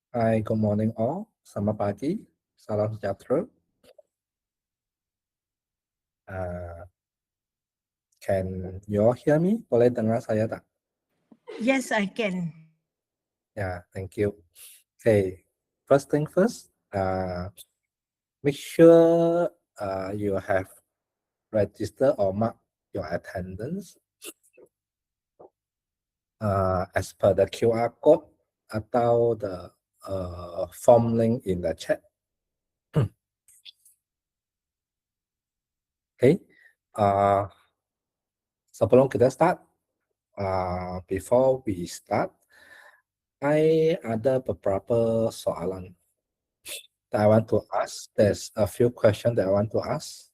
Hi, good morning all. Selamat pagi. Salam sejahtera. Can you all hear me? Boleh dengar saya tak? Yes, I can. Yeah, thank you. Okay, first thing first, make sure you have registered or marked your attendance as per the QR code atau the form link in the chat. Okay, sebelum kita start, before we start, I ada beberapa soalan that I want to ask. There's a few questions that I want to ask.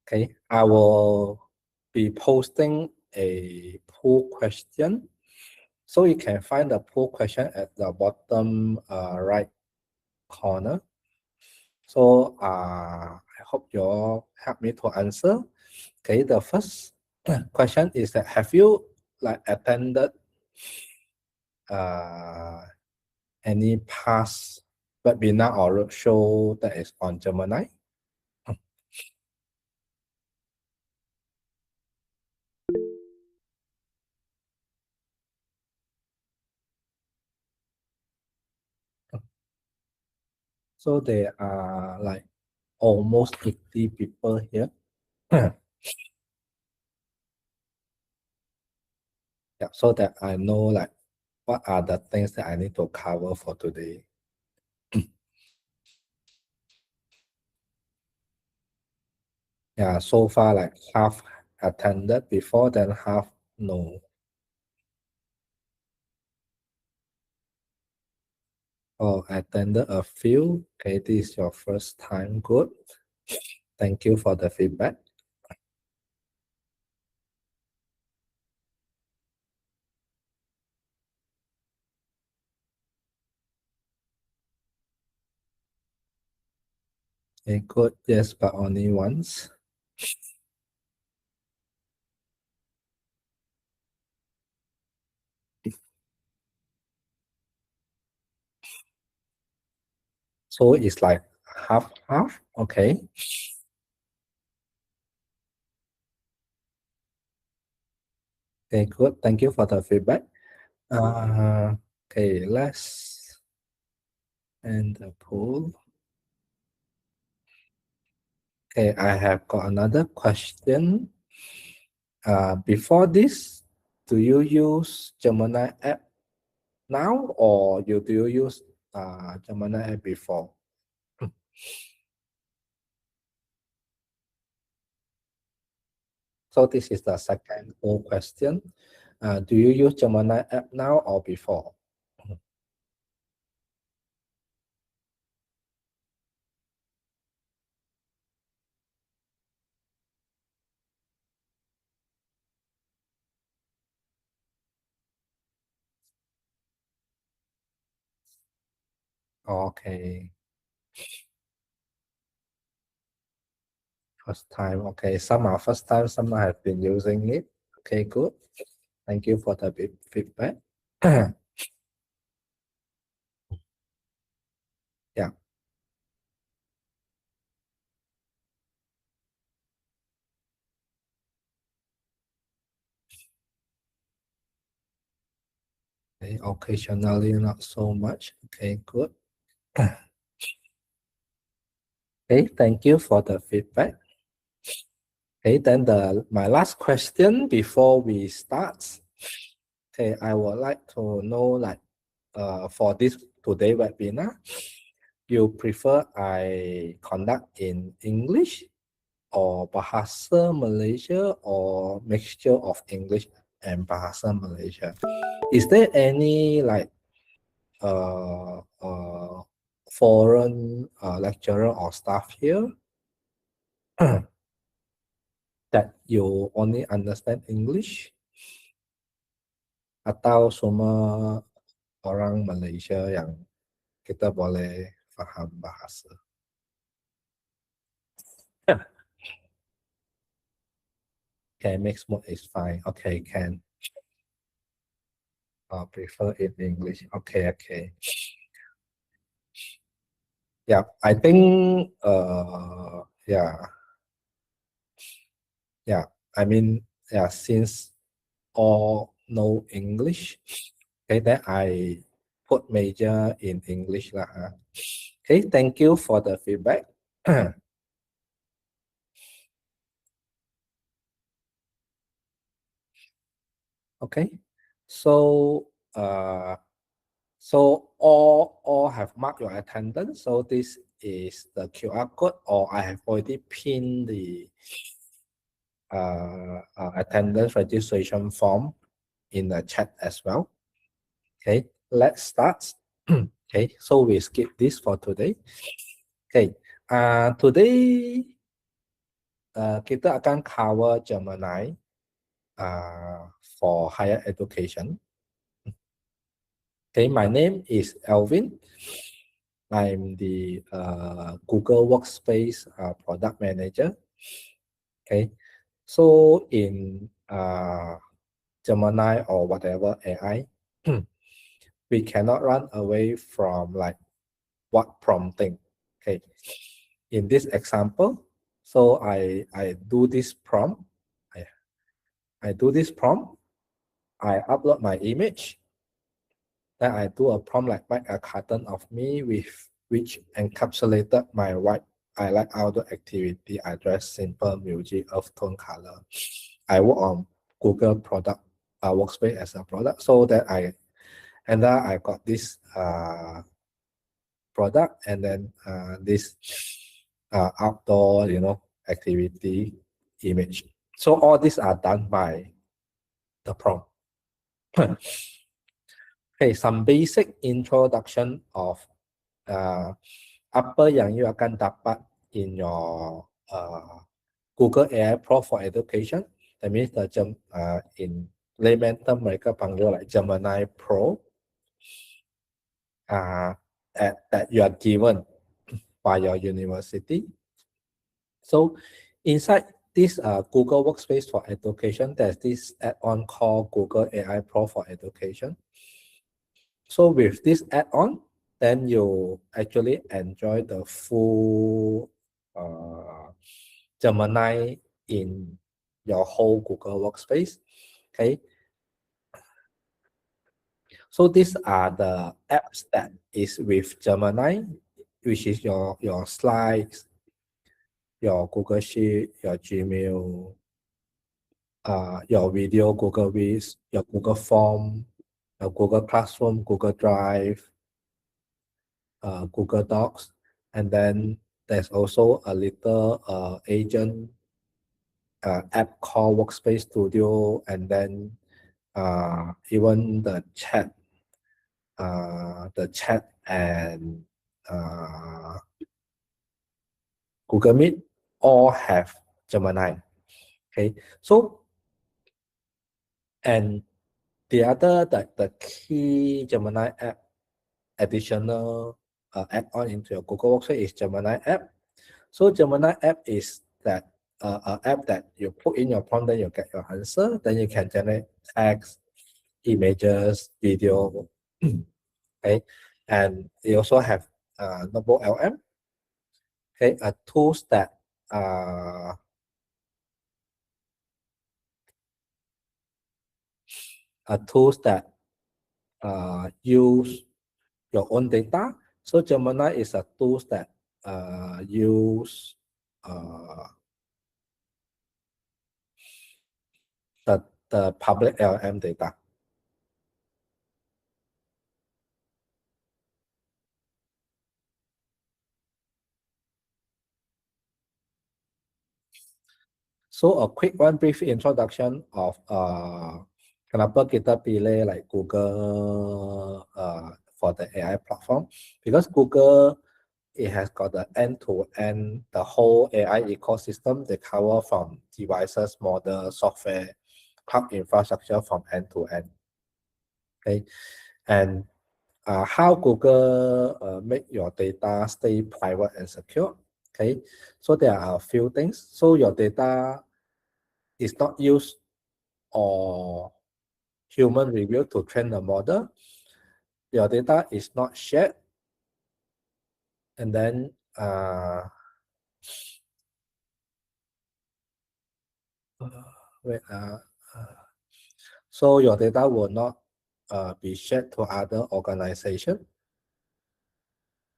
Okay, I will be posting a poll question. So you can find the poll question at the bottom right corner. So I hope you all help me to answer. Okay, the first question is that have you attended any past webinar or roadshow that is on Gemini? So there are like almost 50 people here. Yeah, so that I know like what are the things that I need to cover for today. Yeah, so far like half attended before, then half no. Oh, attended a few. Okay, this is your first time. Good. Thank you for the feedback. Okay, good. Yes, but only once. So it's like half. Okay. Okay, good. Thank you for the feedback. Okay, let's end the poll. Okay, I have got another question. Before this, do you use Gemini app now or do you use Gemini app before? So this is the second poll question. Do you use Gemini app now or before? Okay. First time. Okay, some are first time, some have been using it. Okay, good. Thank you for the feedback. Yeah. Okay, occasionally not so much. Okay, good. Okay, thank you for the feedback. Okay, then my last question before we start. Okay, I would like to know for this today webinar, you prefer I conduct in English or Bahasa Malaysia or mixture of English and Bahasa Malaysia? Is there any foreign lecturer or staff here that you only understand English? Atau semua orang Malaysia yang kita boleh faham bahasa? Okay, mixed mode is fine. Okay, can. Prefer in English. Okay, okay. Yeah, I think yeah. I mean, yeah, since all know English, okay, then I put major in English lah. Okay, thank you for the feedback. Okay, so so all have marked your attendance. So this is the QR code, or I have already pinned the attendance registration form in the chat as well. Okay, let's start. Okay, so we skip this for today. Okay, today kita akan cover Gemini for higher education. Okay, my name is Alvin. I'm the Google Workspace product manager. Okay, so in Gemini or whatever AI, we cannot run away from like what prompting. Okay, in this example, so I do this prompt. I do this prompt. I upload my image. Then I do a prompt like a carton of me with which encapsulated my white I like outdoor activity, address, simple music, earth tone, color. I work on Google product workspace as a product, so that then I got this product, and then this outdoor activity image. So all these are done by the prompt. Okay, some basic introduction of apa yang you akan dapat in your Google AI Pro for Education. That means in layman term mereka panggil like Gemini Pro that you are given by your university. So inside this Google Workspace for Education, there's this add-on called Google AI Pro for Education. So with this add-on, then you actually enjoy the full Gemini in your whole Google Workspace. Okay. So these are the apps that is with Gemini, which is your slides, your Google Sheet, your Gmail, your video, Google Viz, your Google Form, your Google Classroom, Google Drive, Google Docs, and then there's also a little agent app called Workspace Studio, and then even the chat and Google Meet all have Gemini. Okay, so and the key Gemini app additional add-on into your Google Workspace is Gemini app. So Gemini app is that app that you put in your prompt, then you get your answer. Then you can generate text, images, video. Okay, and you also have Noble LM. Okay, tools that use your own data. So Gemini is a tools that use the public LM data. So a quick one, brief introduction of kenapa kita pilih like Google for the AI platform, because Google, it has got the end-to-end, the whole AI ecosystem. They cover from devices, model, software, cloud infrastructure from end to end. Okay, and how Google make your data stay private and secure. Okay, so there are a few things. So your data is not used or human review to train the model. Your data is not shared. And then so your data will not be shared to other organizations.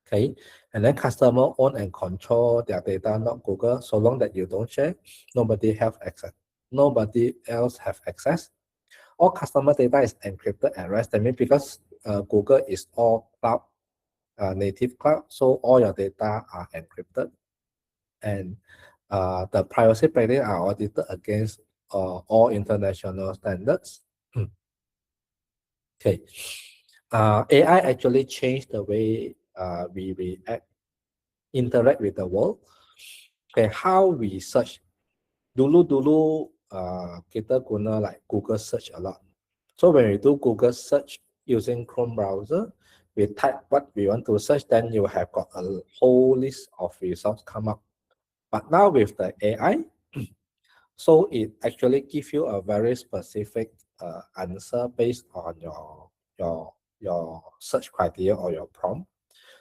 Okay, and then customer own and control their data, not Google. So long that you don't share, nobody have access. Nobody else have access. All customer data is encrypted at rest. That means because Google is all cloud, native cloud, so all your data are encrypted, and the privacy practices are audited against all international standards. Okay, AI actually changed the way we react, interact with the world. Okay, how we search. Dulu kita guna like Google search a lot. So when we do Google search using Chrome browser, we type what we want to search, then you have got a whole list of results come up. But now with the AI, so it actually gives you a very specific answer based on your search criteria or your prompt.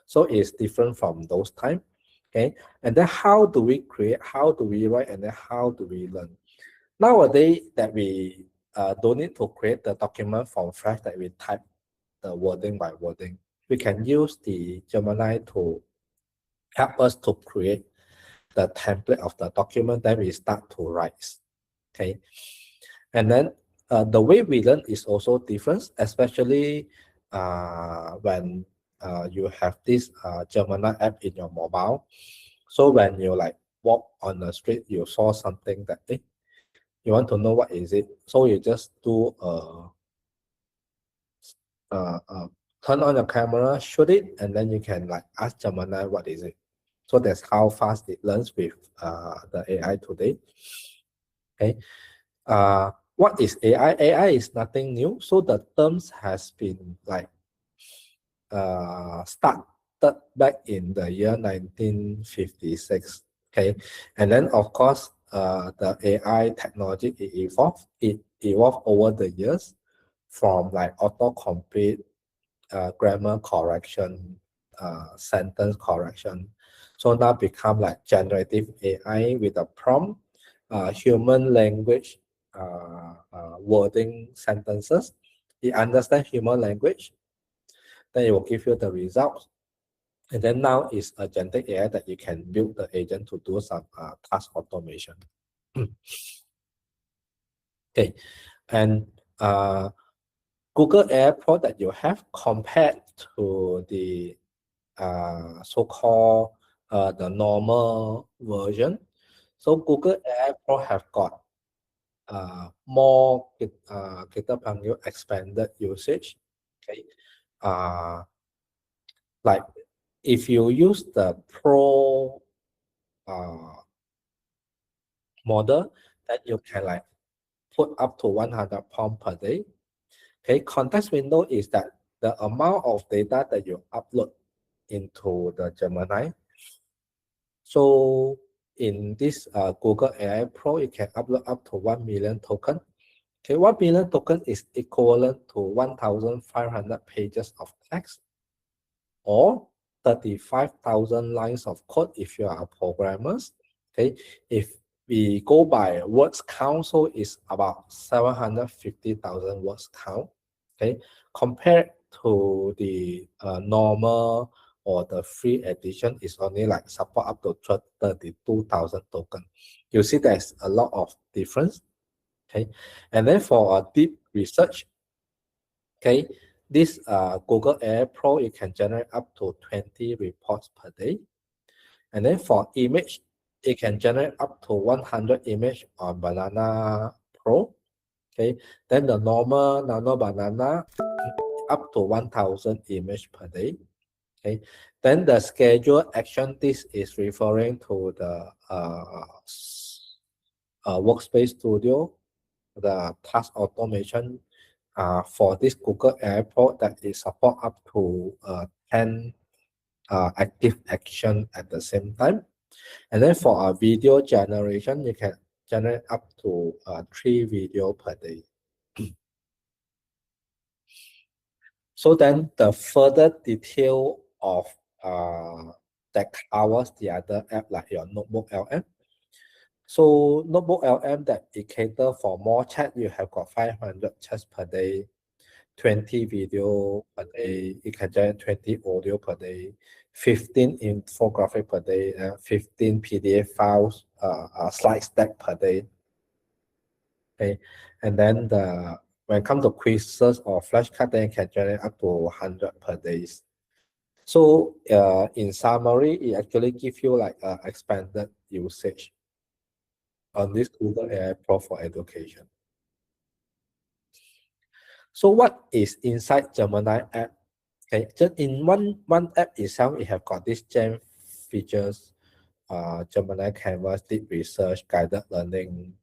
So it's different from those time. Okay, and then how do we create, how do we write, and then how do we learn? Nowadays that we don't need to create the document from scratch, that we type the wording by wording. We can use the Gemini to help us to create the template of the document, then we start to write. Okay, and then the way we learn is also different, especially when you have this Gemini app in your mobile. So when you like walk on the street, you saw something that you want to know what is it. So you just do turn on your camera, shoot it, and then you can like ask Gemini what is it. So that's how fast it learns with the AI today. Okay. What is AI? AI is nothing new. So the terms has been like started back in the year 1956. Okay, and then of course the AI technology it evolved over the years from like autocomplete, grammar correction, sentence correction. So now become like generative AI with a prompt, human language, wording sentences. It understands human language, then it will give you the results. And then now is agentic AI that you can build the agent to do some task automation. Okay, and Google AI Pro that you have compared to the so-called the normal version. So Google AI Pro have got more kita panggil expanded usage. Okay, like if you use the Pro model, then you can like put up to 100 pounds per day. Okay, context window is that the amount of data that you upload into the Gemini. So in this Google AI Pro, you can upload up to 1 million token. Okay, 1 million token is equivalent to 1,500 pages of text, or 35,000 lines of code if you are a programmer. Okay, if we go by words count, so it's about 750,000 words count. Okay, compared to the normal or the free edition is only like support up to 32,000 token. You see there's a lot of difference. Okay, and then for a deep research, okay, this Google AI Pro, you can generate up to 20 reports per day. And then for image, it can generate up to 100 image on Banana Pro. Okay, then the normal Nano Banana up to 1,000 image per day. Okay, then the schedule action, this is referring to the Workspace Studio, the task automation for this Google AI Pro that is support up to 10 active action at the same time. And then for a video generation, you can generate up to 3 video per day. So then the further detail of that covers the other app like your notebook LM. So notebook LM that it cater for more chat, you have got 500 chats per day, 20 video per day, you can generate 20 audio per day, 15 infographic per day, 15 PDF files, slide stack per day. Okay, and then when it comes to quizzes or flashcard, then you can generate up to 100 per day. So in summary, it actually gives you like expanded usage on this Google AI Pro for education. So what is inside Gemini app? Okay, just in one app itself, it have got this gem features, Gemini Canvas, deep research, guided learning,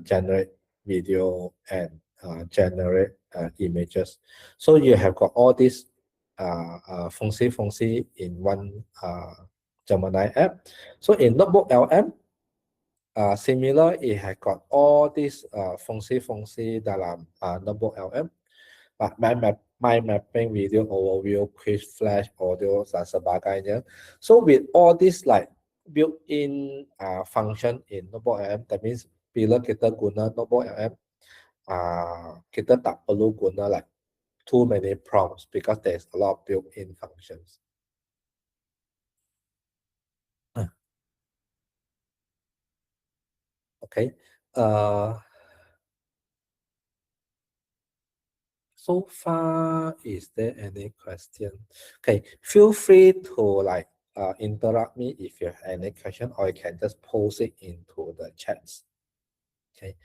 generate video, and generate images. So you have got all these function in one Gemini app. So in Notebook LM, similar, it has got all these fungsi dalam Notebook LM. Mind mapping, video overview, quiz flash, audio, dan sebagainya. So with all this like built-in function in Notebook LM, that means bila kita guna Notebook LM, kita tak perlu guna like too many prompts because there's a lot of built-in functions. Okay. So far, is there any question? Okay, feel free to like interrupt me if you have any question, or you can just post it into the chats. Okay.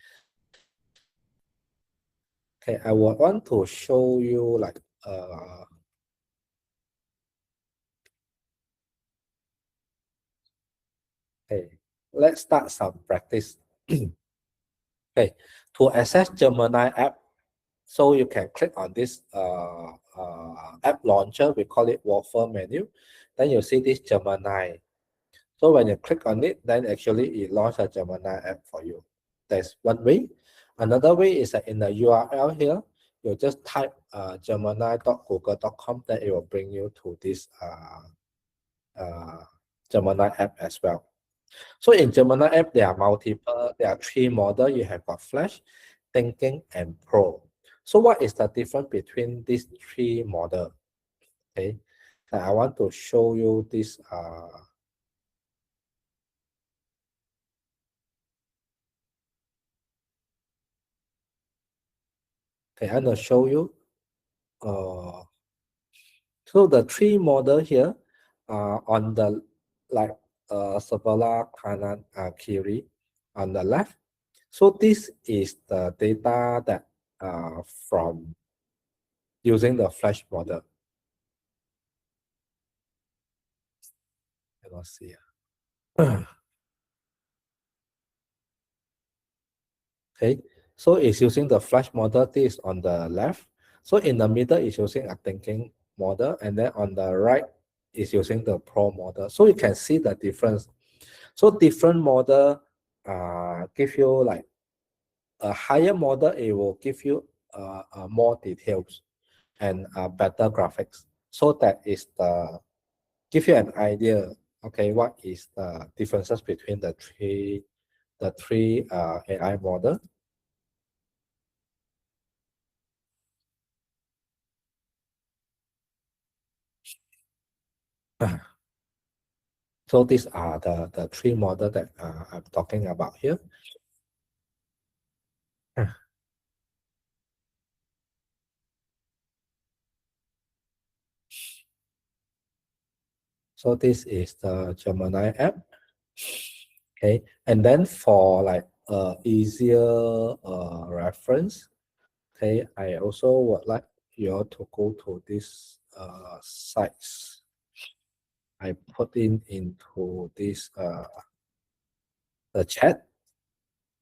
Okay, I would want to show you like okay, let's start some practice. Okay, to access Gemini app, so you can click on this app launcher, we call it waffle menu. Then you see this Gemini. So when you click on it, then actually it launches a Gemini app for you. That's one way. Another way is that in the URL here, you just type gemini.google.com, then it will bring you to this Gemini app as well. So in Gemini app, there are three models. You have got Flash, Thinking, and Pro. So what is the difference between these three models? Okay, I want to show you this okay, I'm going to show you. So the three model here on the like Sabala Kanan Kiri on the left. So this is the data that from using the Flash model. Let's see. Okay, so it's using the Flash model. This is on the left. So in the middle is using a thinking model, and then on the right is using the Pro model. So you can see the difference. So different model give you like a higher model. It will give you more details and better graphics. So that is the give you an idea. Okay, what is the differences between the three AI model? So these are the three models that I'm talking about here. So this is the Gemini app. Okay, and then for like easier reference, okay, I also would like you all to go to this sites. I put into this the chat.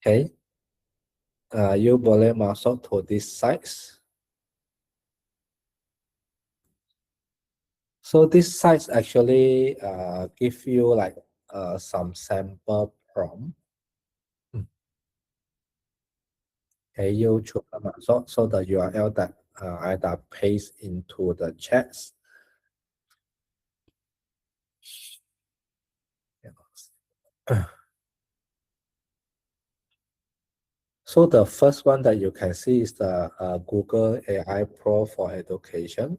Okay, you boleh masuk to these sites. So these sites actually give you like some sample prompt. Okay, you choose so the URL that either paste into the chats. So the first one that you can see is the Google AI Pro for Education.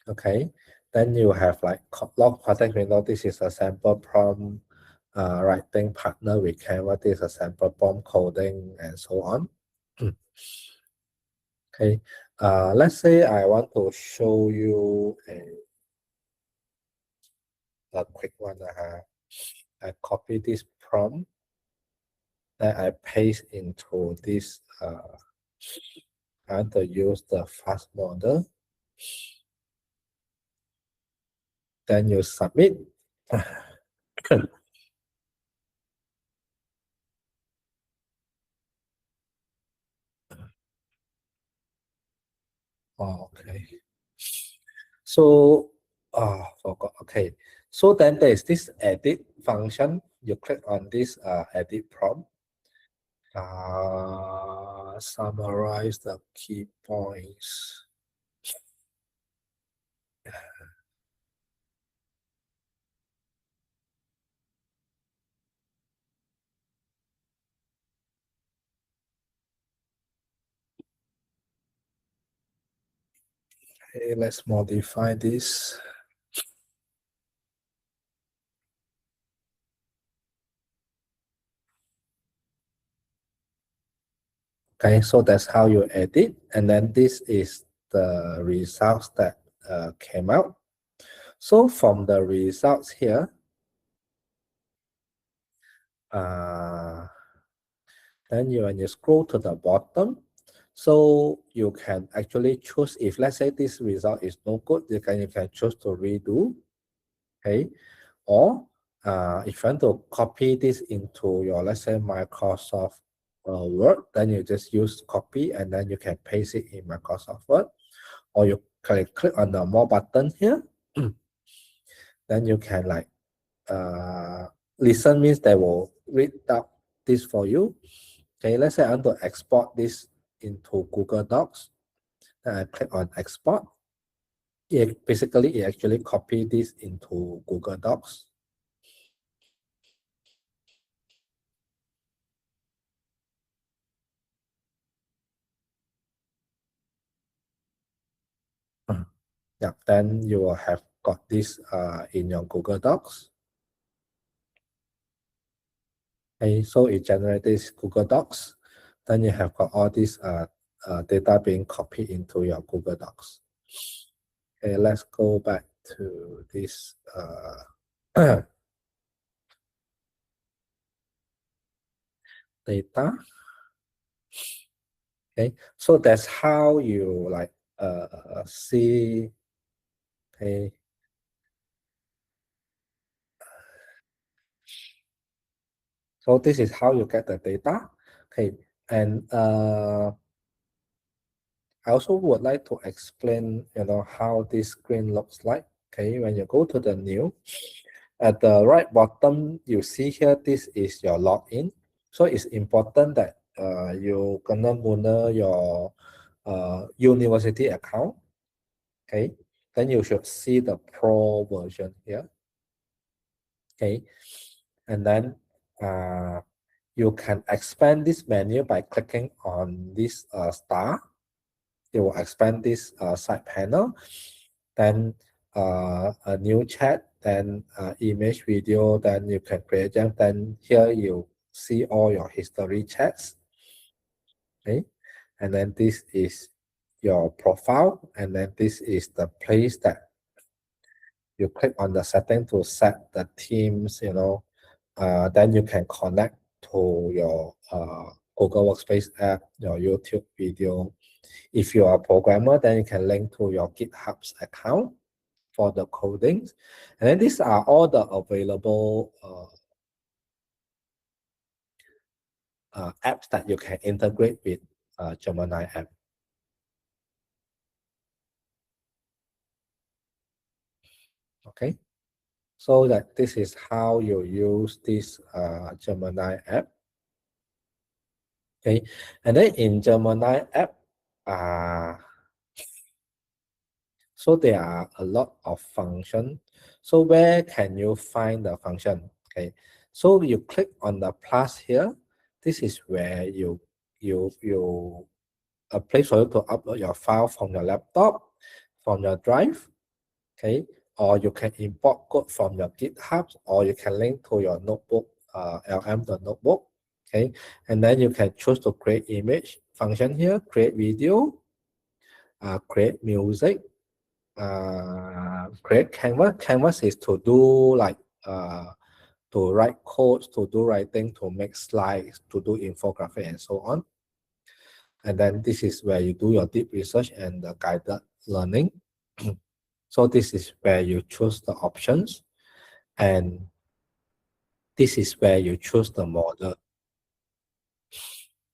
Okay, then you have like log context window. This is a sample prompt writing partner with Canva. This is a sample prompt coding and so on. Okay, let's say I want to show you a quick one. I copy this prompt, then I paste into this. I want to use the fast model. Then you submit. Okay. So, forgot. Okay. So then there is this edit function. You click on this edit prompt. Summarize the key points. Okay, let's modify this. Okay, so that's how you edit, and then this is the results that came out. So from the results here, then when you scroll to the bottom, so you can actually choose, if let's say this result is no good, you can choose to redo, okay? Or if you want to copy this into your, let's say, Microsoft Word, then you just use copy and then you can paste it in Microsoft Word. Or you can click on the more button here. Then you can like listen means they will read out this for you. Okay, let's say I want to export this into Google Docs. Then I click on export. It actually copy this into Google Docs. Yeah, then you will have got this in your Google Docs. Okay, so it generates this Google Docs. Then you have got all this data being copied into your Google Docs. Okay, let's go back to this data. Okay, so that's how you like see. Okay, so this is how you get the data. Okay, and I also would like to explain, how this screen looks like. Okay, when you go to the new, at the right bottom, you see here, this is your login. So it's important that you gonna guna your university account. Okay, then you should see the pro version here. Okay, and then you can expand this menu by clicking on this star. It will expand this side panel. Then a new chat, then image, video, then you can create them. Then here you see all your history chats. Okay, and then this is your profile, and then this is the place that you click on the setting to set the themes, then you can connect to your Google Workspace app, your YouTube video. If you are a programmer, then you can link to your GitHub's account for the codings. And then these are all the available apps that you can integrate with Gemini app. Okay, so that this is how you use this Gemini app. Okay, and then in Gemini app, so there are a lot of function. So where can you find the function? Okay, so you click on the plus here. This is where you a place for you to upload your file from your laptop, from your drive. Okay, or you can import code from your GitHub, or you can link to your notebook, LM the notebook. Okay, and then you can choose to create image function here, create video, create music, create canvas. Canvas is to do like to write codes, to do writing, to make slides, to do infographic and so on. And then this is where you do your deep research and the guided learning. So this is where you choose the options, and this is where you choose the model.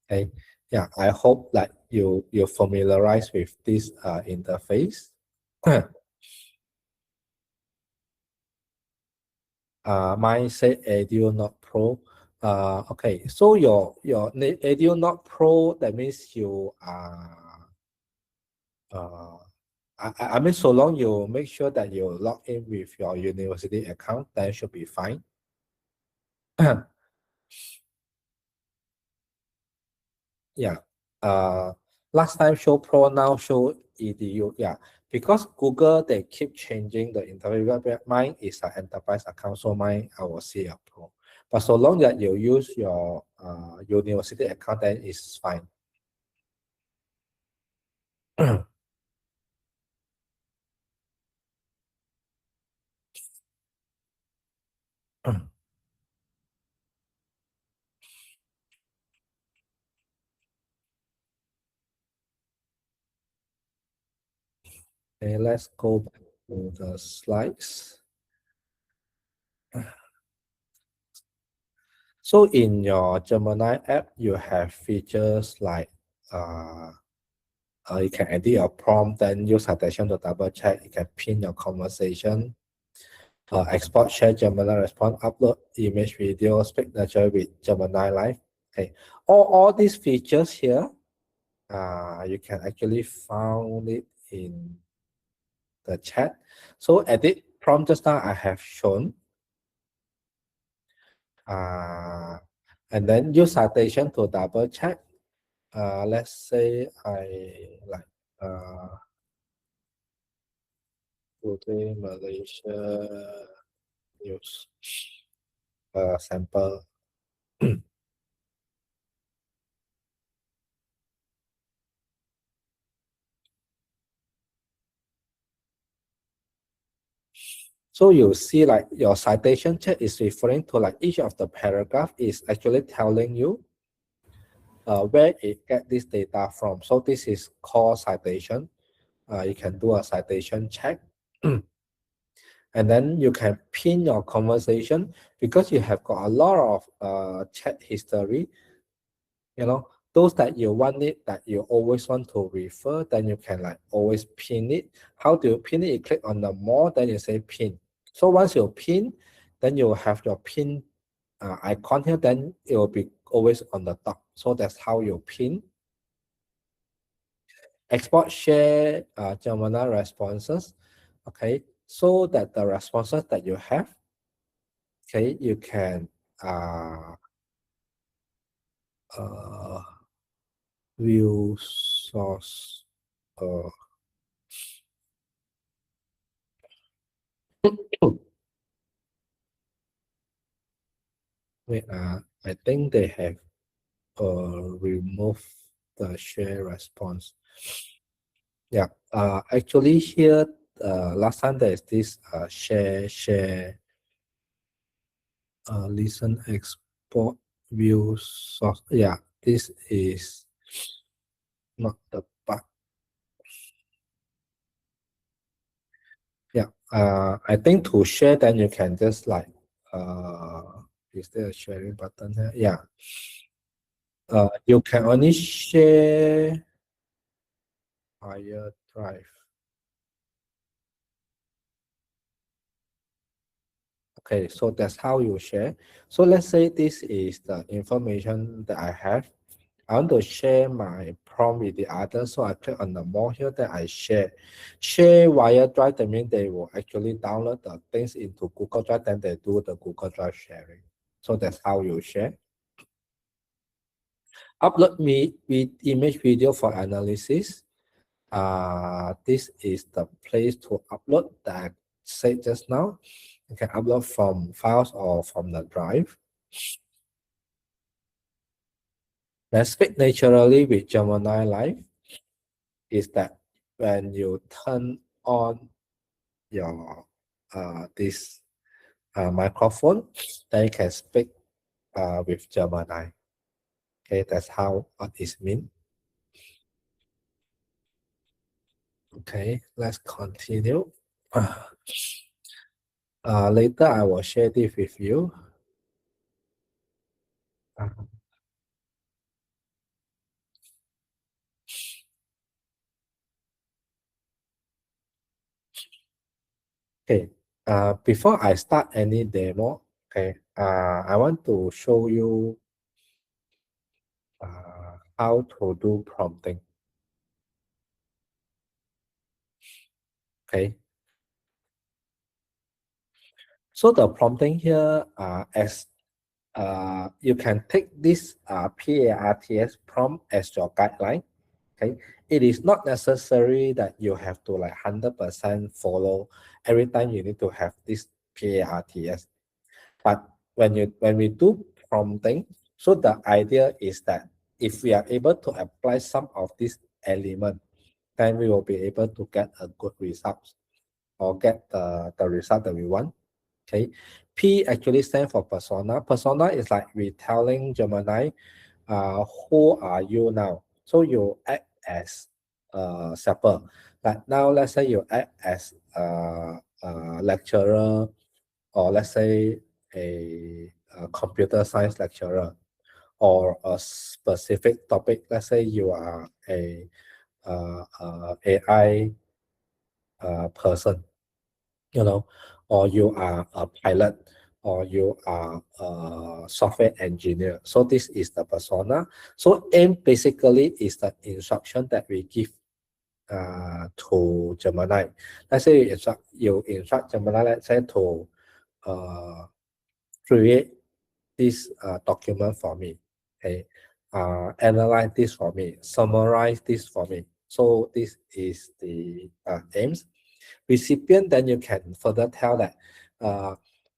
Okay, yeah, I hope that you familiarize with this interface. Mine say Edu not Pro. Okay, so your Edu not Pro, that means you are I mean, so long you make sure that you log in with your university account, then should be fine. Yeah. Last time show Pro, now show EDU. Yeah, because Google they keep changing the interface. Mine is an enterprise account, so mine I will see a Pro. But so long that you use your university account, then it's fine. Okay, let's go back to the slides. So in your Gemini app, you have features like you can edit your prompt, then use citation to double check. You can pin your conversation, export, share Gemini response, upload image, video, speak naturally with Gemini Live. Okay, all these features here, you can actually found it in the chat. So edit prompt just now I have shown. And then use citation to double check. Let's say I like today Malaysia news sample. So you see like your citation check is referring to like each of the paragraph is actually telling you where it get this data from. So this is called citation. You can do a citation check. And then you can pin your conversation because you have got a lot of chat history. You know, those that you want it, that you always want to refer, then you can like always pin it. How do you pin it? You click on the more, then you say pin. So once you pin, then you have your pin icon here, then it will be always on the top. So that's how you pin. Export, share Gemini responses. Okay, so that the responses that you have, okay, you can view source. Wait, I think they have removed the share response. Yeah, actually here, last time there is this share, listen, export, view source. Yeah, this is not the bug. Yeah, I think to share, then you can just like, is there a sharing button here? Yeah. You can only share via drive. Okay, so that's how you share. So let's say this is the information that I have. I want to share my prompt with the others, so I click on the more here that I share. Share via Drive, that means they will actually download the things into Google Drive, then they do the Google Drive sharing. So that's how you share. Upload me with image video for analysis. This is the place to upload that I said just now. You can upload from files or from the drive. Let's speak naturally with Gemini Live is that when you turn on your this microphone, then you can speak with Gemini. Okay, that's how what is mean. Okay, let's continue. Later I will share this with you. Okay, before I start any demo, okay, I want to show you how to do prompting. Okay, so the prompting here, as you can take this PARTS prompt as your guideline. Okay, it is not necessary that you have to like 100% follow every time you need to have this PARTS. But when we do prompting, so the idea is that if we are able to apply some of these elements, then we will be able to get a good result or get the result that we want. Okay, P actually stands for persona. Persona is like we telling Gemini, who are you now? So you act as a shepherd. Like now, let's say you act as a lecturer, or let's say a computer science lecturer, or a specific topic. Let's say you are a AI person, or you are a pilot, or you are a software engineer. So this is the persona. So aim basically is the instruction that we give to Gemini. Let's say you instruct Gemini, let's say to create this document for me. Okay, analyze this for me, summarize this for me. So this is the aims. Recipient, then you can further tell that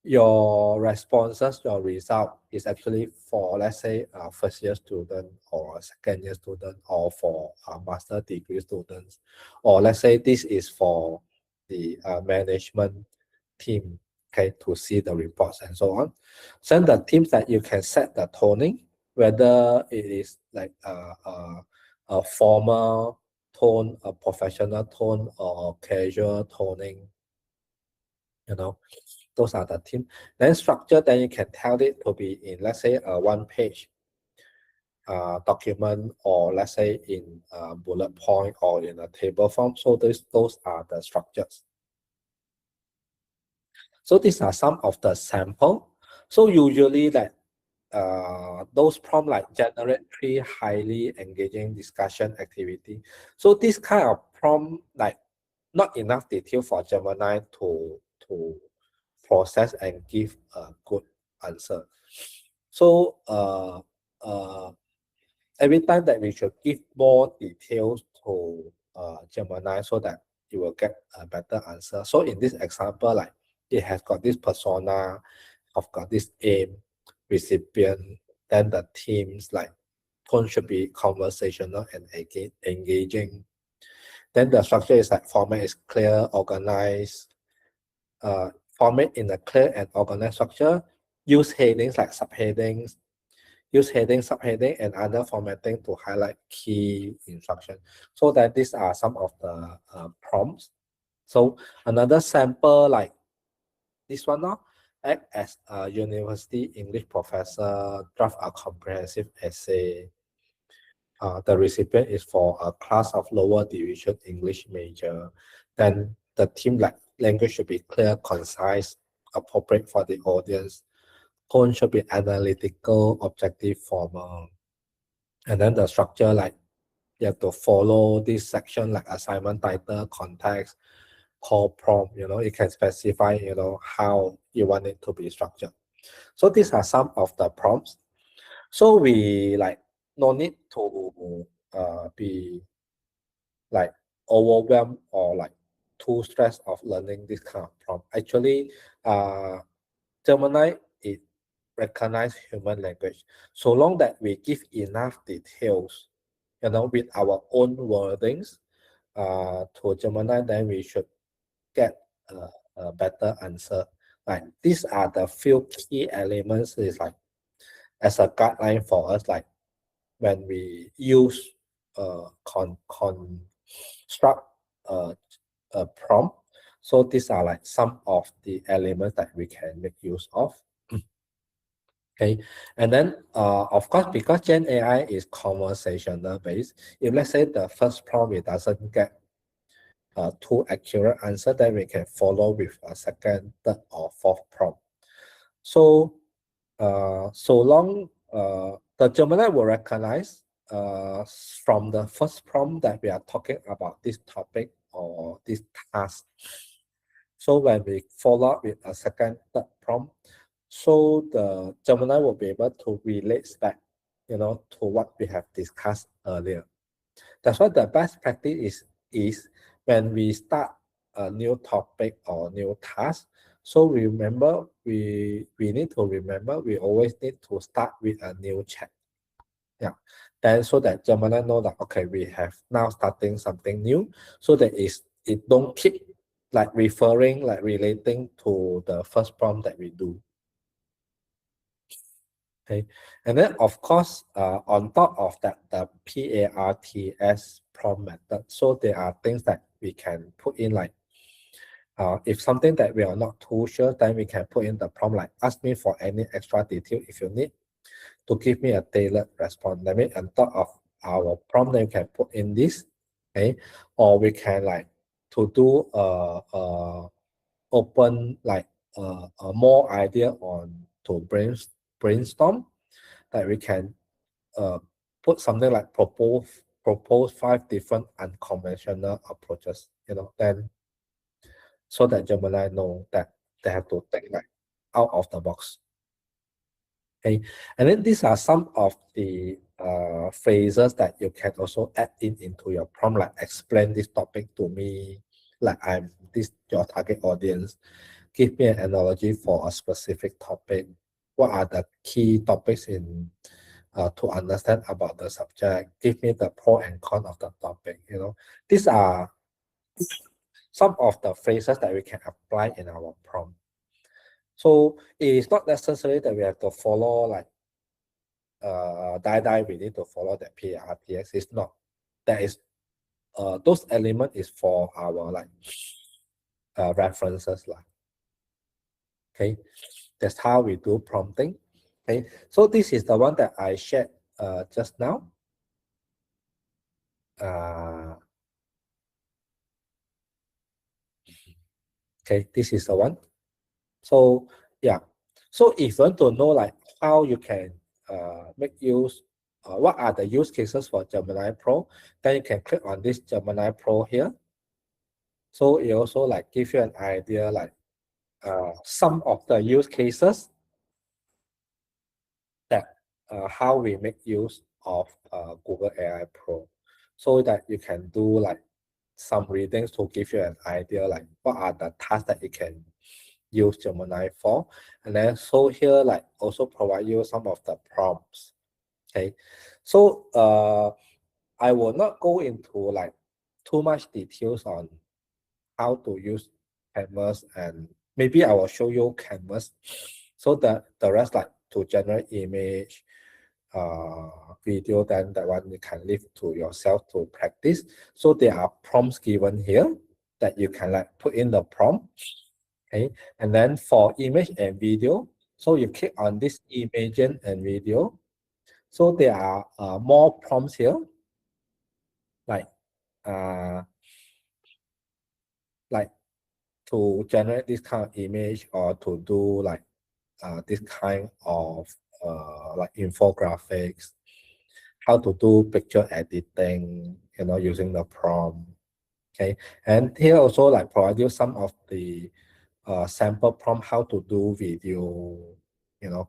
your responses, your result is actually for, let's say, first year student or second year student, or for master degree students, or let's say this is for the management team, okay, to see the reports and so on. Send the teams that you can set the toning, whether it is like a formal tone, a professional tone, or casual toning. Those are the theme. Then structure, then you can tell it to be in, let's say, a one-page document, or let's say in a bullet point or in a table form. So those are the structures. So these are some of the sample. So usually like those prompts like generate 3 highly engaging discussion activity. So this kind of prompt, like not enough detail for Gemini to process and give a good answer. So every time that we should give more details to Gemini, so that you will get a better answer. So in this example, like it has got this persona, have got this aim, recipient, then the themes, like tone should be conversational and engaging. Then the structure is like format is clear, organized, format in a clear and organized structure, use headings like subheadings, use heading, subheading, and other formatting to highlight key instructions. So that these are some of the prompts. So another sample like this one now, act as a university English professor, draft a comprehensive essay. The recipient is for a class of lower division English major. Then the theme like language should be clear, concise, appropriate for the audience. Tone should be analytical, objective, formal. And then the structure, like you have to follow this section, like assignment title, context, call prompt, you can specify, how you want it to be structured. So these are some of the prompts. So we like no need to be like overwhelmed or like too stressed of learning this kind of prompt. Actually, Gemini it recognize human language. So long that we give enough details, with our own wordings to Gemini, then we should get a better answer. Like these are the few key elements is like as a guideline for us, like when we use construct a prompt. So these are like some of the elements that we can make use of. Okay, and then of course, because Gen AI is conversational based, if let's say the first prompt it doesn't get too accurate answer, then we can follow with a second, third, or fourth prompt. So so long the Gemini will recognize from the first prompt that we are talking about this topic or this task. So when we follow up with a second, third prompt, so the Gemini will be able to relate back, to what we have discussed earlier. That's why the best practice is when we start a new topic or new task. So remember, we need to remember we always need to start with a new chat. Yeah. Then so that Gemini know that okay, we have now starting something new, so that it don't keep like referring, like relating to the first prompt that we do. Okay, and then of course, on top of that, the PARTS prompt method. So there are things that we can put in, like if something that we are not too sure, then we can put in the prompt like ask me for any extra detail if you need to give me a tailored response. That means on top of our prompt, then you can put in this, okay, or we can like to do open like a more idea on to brainstorm, that we can put something like propose 5 different unconventional approaches, then so that Gemini know that they have to think like out of the box. Okay, and then these are some of the phrases that you can also add into your prompt, like explain this topic to me, like I'm this your target audience. Give me an analogy for a specific topic. What are the key topics in to understand about the subject? Give me the pro and con of the topic. These are some of the phrases that we can apply in our prompt. So it is not necessary that we have to follow like we need to follow the PARTX. It's not. That is those element is for our like references like. Okay, that's how we do prompting. Okay, so this is the one that I shared just now. Okay, this is the one. So yeah, so if you want to know like how you can make use, what are the use cases for Gemini Pro, then you can click on this Gemini Pro here. So it also like give you an idea like some of the use cases that how we make use of Google AI Pro, so that you can do like some readings to give you an idea like what are the tasks that you can use Gemini for. And then so here like also provide you some of the prompts. Okay, so I will not go into like too much details on how to use Canvas, and maybe I will show you Canvas, so that the rest like to generate image, video, then that one you can leave to yourself to practice. So there are prompts given here that you can like put in the prompt. Okay, and then for image and video, so you click on this image and video. So there are more prompts here, like like to generate this kind of image, or to do like this kind of like infographics. how to do picture editing, using the prompt. Okay, and here also like provide you some of the sample prompt how to do video, yeah.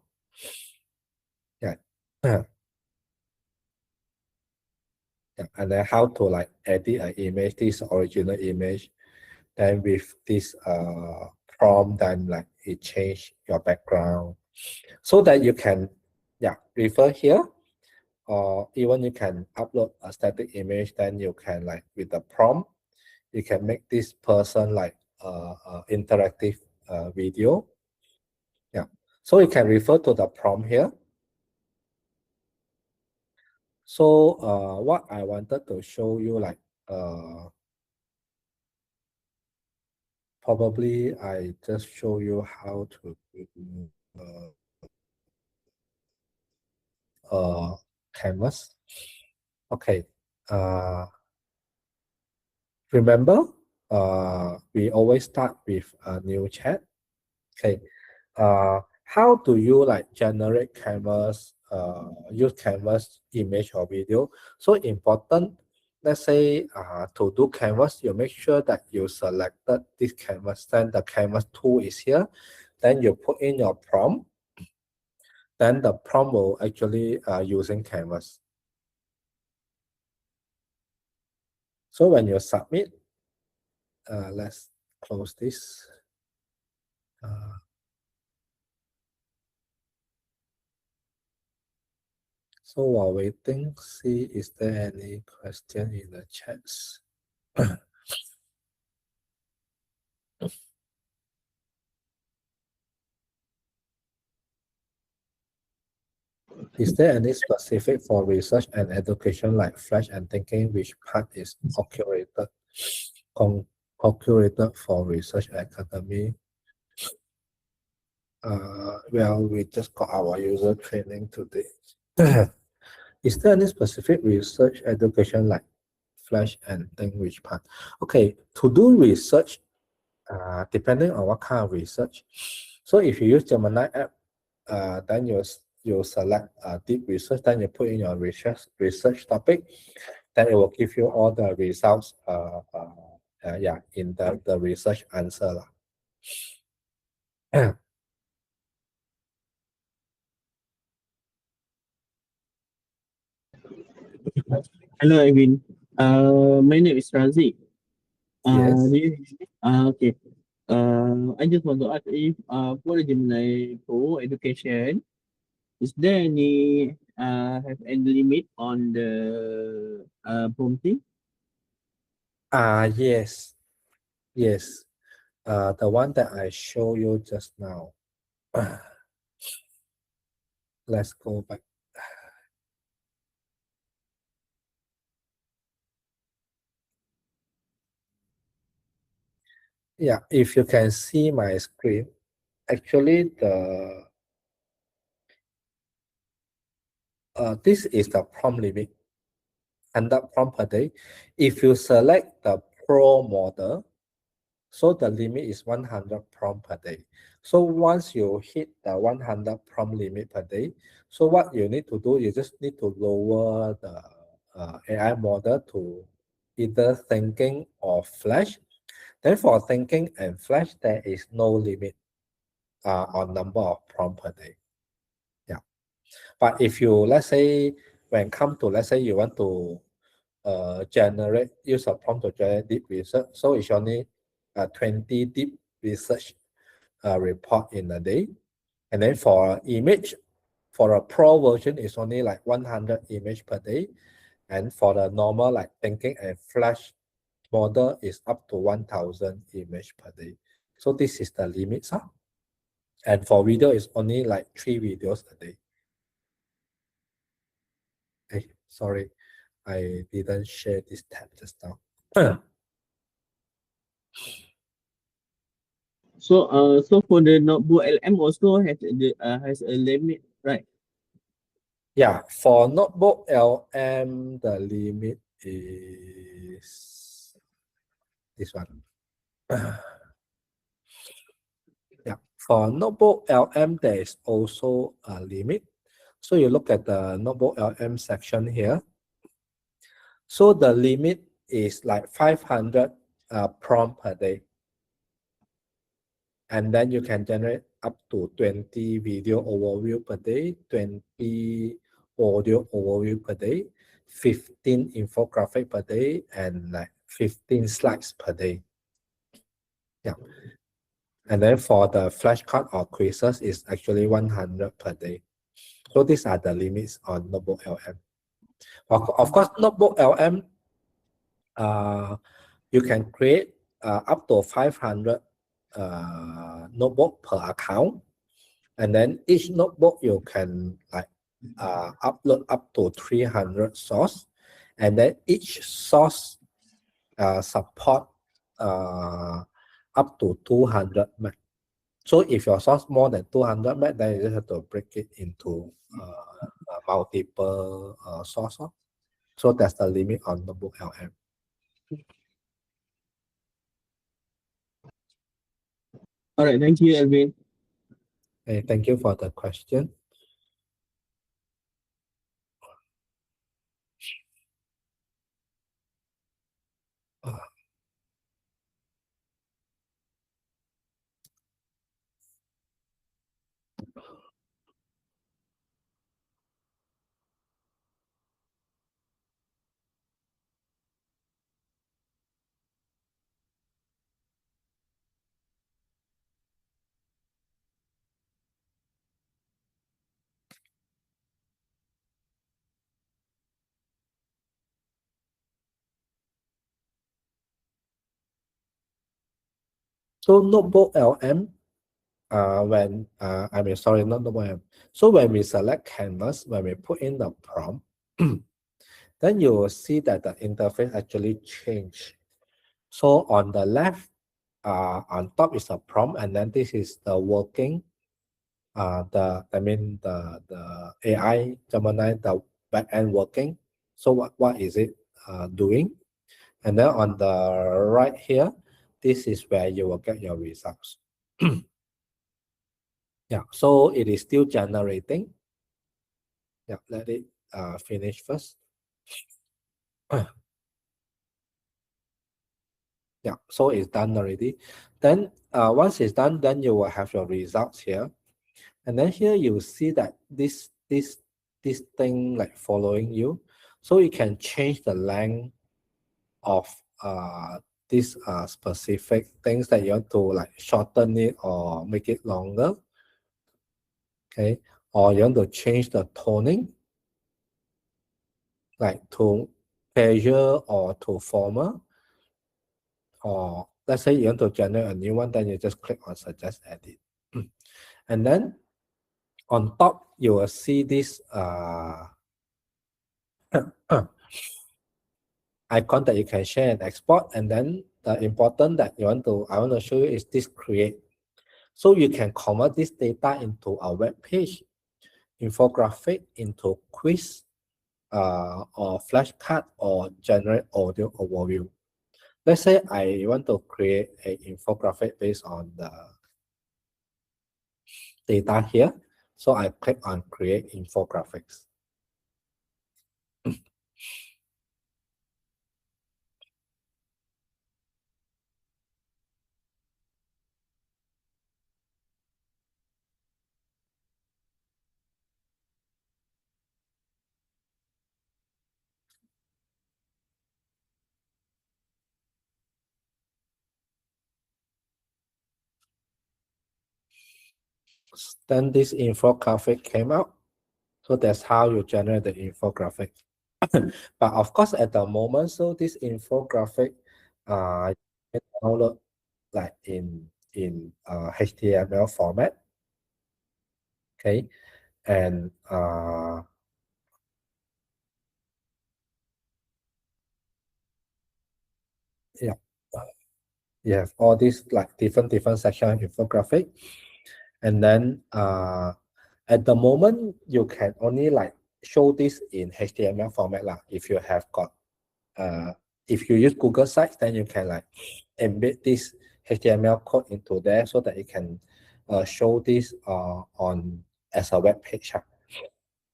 Yeah, and then how to like edit an image, this original image, then with this prompt, then like it change your background, so that you can refer here, or even you can upload a static image, then you can like with the prompt, you can make this person like interactive video. Yeah, so you can refer to the prompt here. So what I wanted to show you, like probably I just show you how to do canvas. Okay, remember we always start with a new chat. Okay, how do you like generate canvas, use canvas image or video? So important, let's say to do canvas, you make sure that you selected this canvas, then the canvas tool is here, then you put in your prompt, then the prompt will actually using canvas. So when you submit, let's close this. So while waiting, see is there any question in the chats? Is there any specific for research and education like Flash and thinking which part is curated for research academy? Well, we just got our user training today. Is there any specific research education like Flash and think which part? Okay, to do research, depending on what kind of research. So if you use Gemini app, then you select deep research, then you put in your research topic, then it will give you all the results in the research answer lah. Hello, Evin. My name is Razi. Yes. Okay. I just want to ask if for the Gemini Pro education, is there any have any limit on the prompting? Yes. Yes. The one that I show you just now. Let's go back. Yeah, if you can see my screen, actually this is the prompt limit, 100 prompt per day. If you select the Pro model, so the limit is 100 prompt per day. So once you hit the 100 prompt limit per day, so what you need to do, you just need to lower the AI model to either thinking or Flash. Then for thinking and Flash, there is no limit on number of prompt per day. Yeah. But if you, let's say, when come to, let's say you want to use a prompt to generate deep research, so it's only 20 deep research report in a day. And then for image, for a pro version, it's only like 100 image per day. And for the normal like thinking and Flash model is up to 1000 image per day. So this is the limits. And for video, it's only like 3 videos a day. Hey, sorry, I didn't share this tab just now. So for the notebook LM also has a limit, right? Yeah, for notebook LM, the limit is this one. Yeah, for notebook LM, there is also a limit. So you look at the notebook LM section here. So the limit is like 500 prompt per day. And then you can generate up to 20 video overview per day, 20 audio overview per day, 15 infographic per day, and like 15 slides per day. Yeah. And then for the flashcard or quizzes, it's actually 100 per day. So these are the limits on notebook LM. Of course, notebook LM, you can create up to 500 notebook per account. And then each notebook you can like upload up to 300 source. And then each source support up to 200 meg. So if your source more than 200 meg, then you just have to break it into multiple source. So that's the limit on notebook LM. All right, thank you, Alvin. Okay, thank you for the question. So notebook LM, sorry, not notebook LM. So when we select canvas, when we put in the prompt, then you will see that the interface actually changed. So on the left, on top is a prompt, and then this is the working, the AI Gemini, the backend working. So what is it doing? And then on the right here, this is where you will get your results. Yeah, so it is still generating. Yeah, let it finish first. Yeah, so it's done already. Then once it's done, then you will have your results here. And then here you see that this thing like following you. So you can change the length of these specific things that you want to like shorten it or make it longer. Okay, or you want to change the toning, like to casual or to formal. Or let's say you want to generate a new one, then you just click on suggest edit. And then on top, you will see this icon that you can share and export. And then the important that I want to show you is this create. So you can convert this data into a web page, infographic, into quiz, or flashcard, or generate audio overview. Let's say I want to create an infographic based on the data here. So I click on create infographics. Then this infographic came out. So that's how you generate the infographic. But of course, at the moment, so this infographic can download like in HTML format. Okay, and yeah, you have all these like different section infographic, and then at the moment you can only like show this in HTML format lah. If you have got if you use Google Sites, then you can like embed this HTML code into there so that it can show this on as a web page.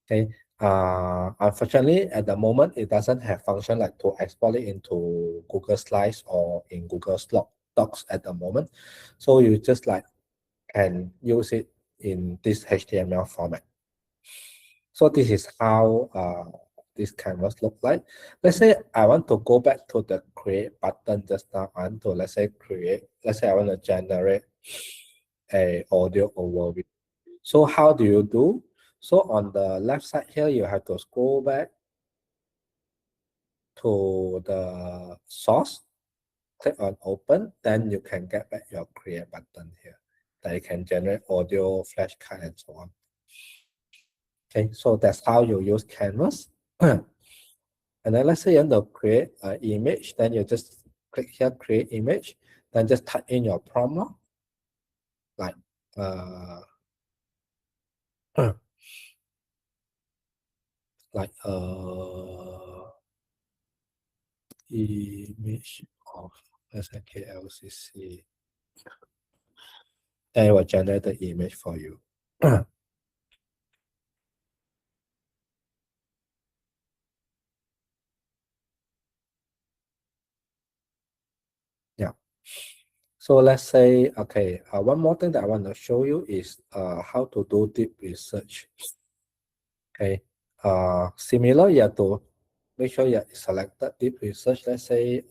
Okay. Unfortunately, at the moment, it doesn't have function like to export it into Google Slides or in Google Docs at the moment. So you just like can use it in this HTML format. So this is how this canvas look like. Let's say I want to go back to the create button just now. I want to, let's say, let's say I want to generate a audio overview. So how do you do? So on the left side here, you have to scroll back to the source, click on open, then you can get back your create button here. Then you can generate audio, flashcard, and so on. Okay, so that's how you use Canvas. And then let's say you want to create an image, then you just click here, create image, then just type in your prompt, like like image of SNKLCC. Then it will generate the image for you. Yeah. So let's say, okay, one more thing that I want to show you is how to do deep research. Okay. Similar, you have to make sure you selected deep research. Let's say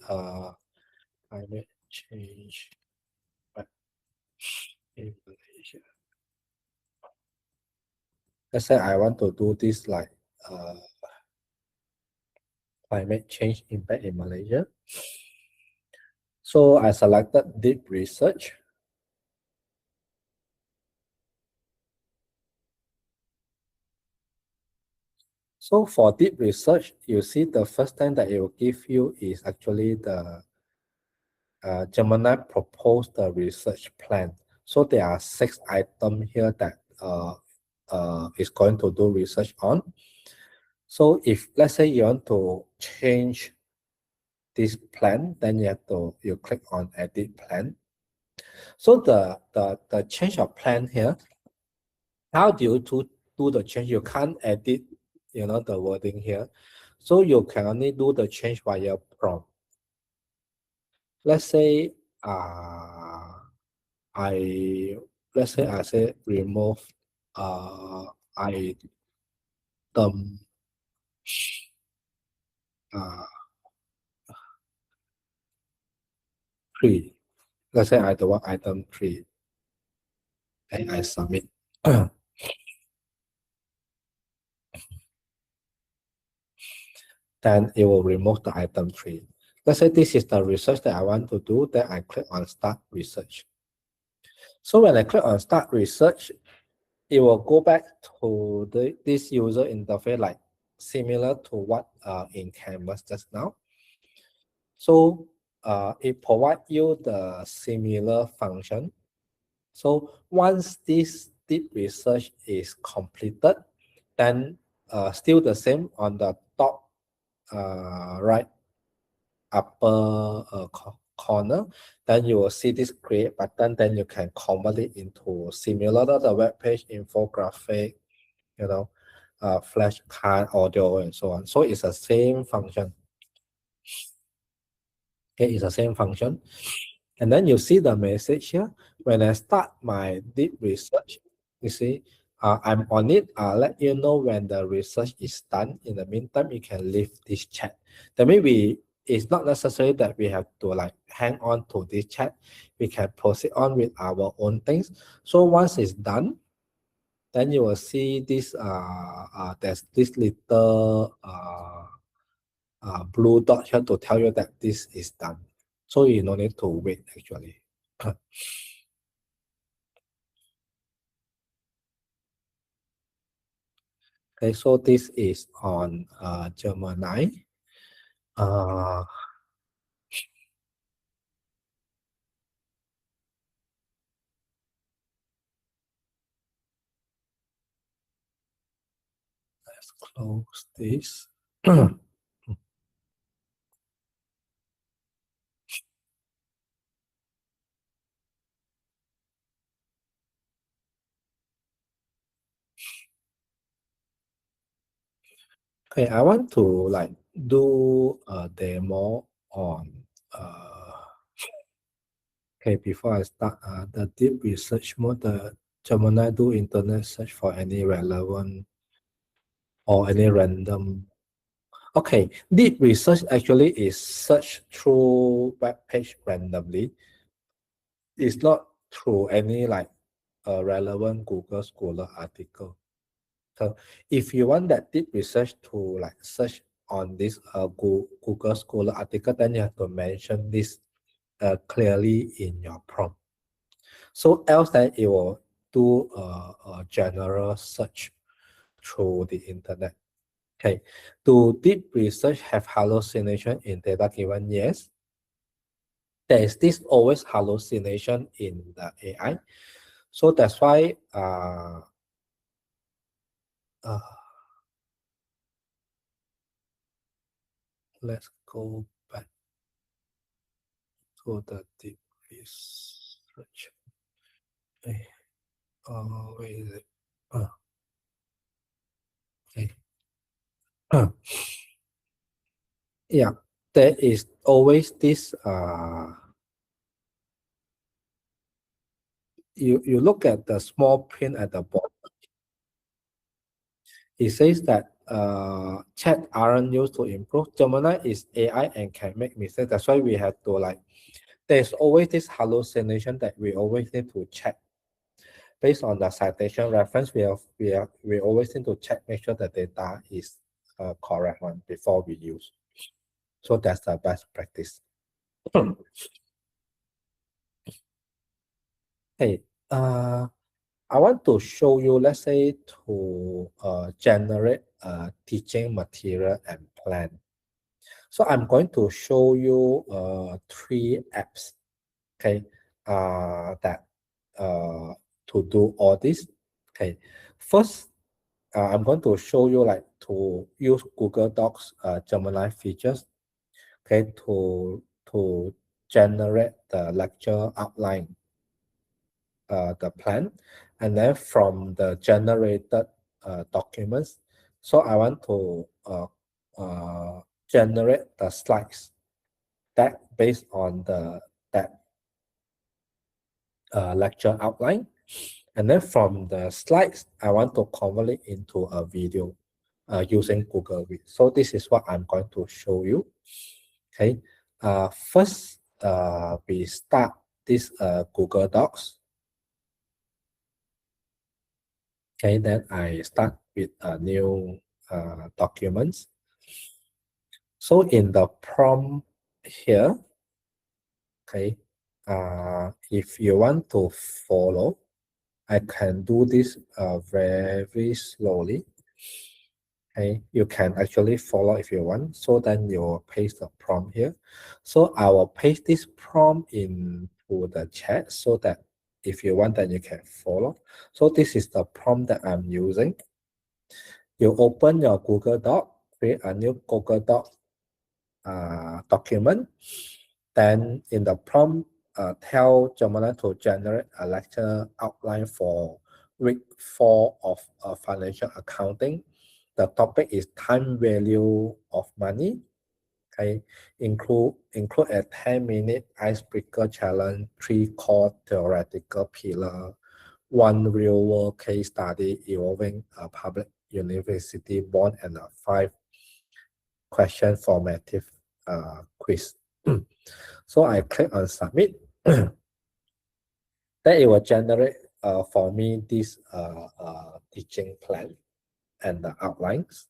climate change in Malaysia. Let's say I want to do this like climate change impact in Malaysia. So I selected deep research. So for deep research, you see the first thing that it will give you is actually the Gemini proposed the research plan. So there are 6 items here that is going to do research on. So if let's say you want to change this plan, then you click on edit plan. So the change of plan here, how do you do the change? You can't edit, the wording here. So you can only do the change via prompt. Let's say I say remove item 3. Let's say I don't want item 3 and I submit. Then it will remove the item 3. Let's say this is the research that I want to do, then I click on start research. So when I click on start research, it will go back to this user interface, like similar to what in Canvas just now. So it provides you the similar function. So once this deep research is completed, then still the same on the top right upper corner, then you will see this create button, then you can convert it into similar to the web page, infographic, flashcard, audio, and so on. So it's the same function. Okay, it's the same function. And then you see the message here. When I start my deep research, you see, I'm on it. I'll let you know when the research is done. In the meantime, you can leave this chat. That means it's not necessary that we have to like hang on to this chat. We can proceed on with our own things. So once it's done, then you will see this, there's this little blue dot here to tell you that this is done. So you don't need to wait actually. Okay, so this is on Gemini. Let's close this. Okay, I want to like do a demo on okay, before I start the deep research mode, the Gemini do internet search for any relevant or any random. Okay, deep research actually is search through web page randomly. It's not through any like relevant Google Scholar article. So if you want that deep research to like search on this Google Scholar article, then you have to mention this clearly in your prompt. So else then it will do a general search through the internet. Okay, do deep research have hallucination in data given? Yes. There is this always hallucination in the AI. So that's why let's go back to the deep research. Where is it? Okay. Yeah, there is always this you look at the small print at the bottom. It says that chat aren't used to improve. Gemini is AI and can make mistakes. That's why we have to like there's always this hallucination that we always need to check. Based on the citation reference, we always need to check, make sure the data is correct one before we use. So that's the best practice. Hey, I want to show you, let's say, to generate teaching material and plan. So I'm going to show you 3 apps, okay, that to do all this. Okay, first, I'm going to show you like to use Google Docs Gemini features, okay, to generate the lecture outline, the plan, and then from the generated documents. So I want to generate the slides that based on that lecture outline, and then from the slides I want to convert it into a video using Google Meet. So this is what I'm going to show you. Okay, first we start this Google Docs. Okay, then I start with a new documents. So in the prompt here, okay, if you want to follow, I can do this very slowly. Okay, you can actually follow if you want. So then you paste the prompt here. So I will paste this prompt into the chat so that if you want, then you can follow. So this is the prompt that I'm using. You open your Google Doc, create a new Google Doc document. Then in the prompt, tell Gemini to generate a lecture outline for week 4 of financial accounting. The topic is time value of money. Okay, include a 10-minute icebreaker challenge, 3 core theoretical pillar, 1 real-world case study involving a public university bond, and a 5 question formative quiz. So I click on submit. Then it will generate for me this teaching plan and the outlines.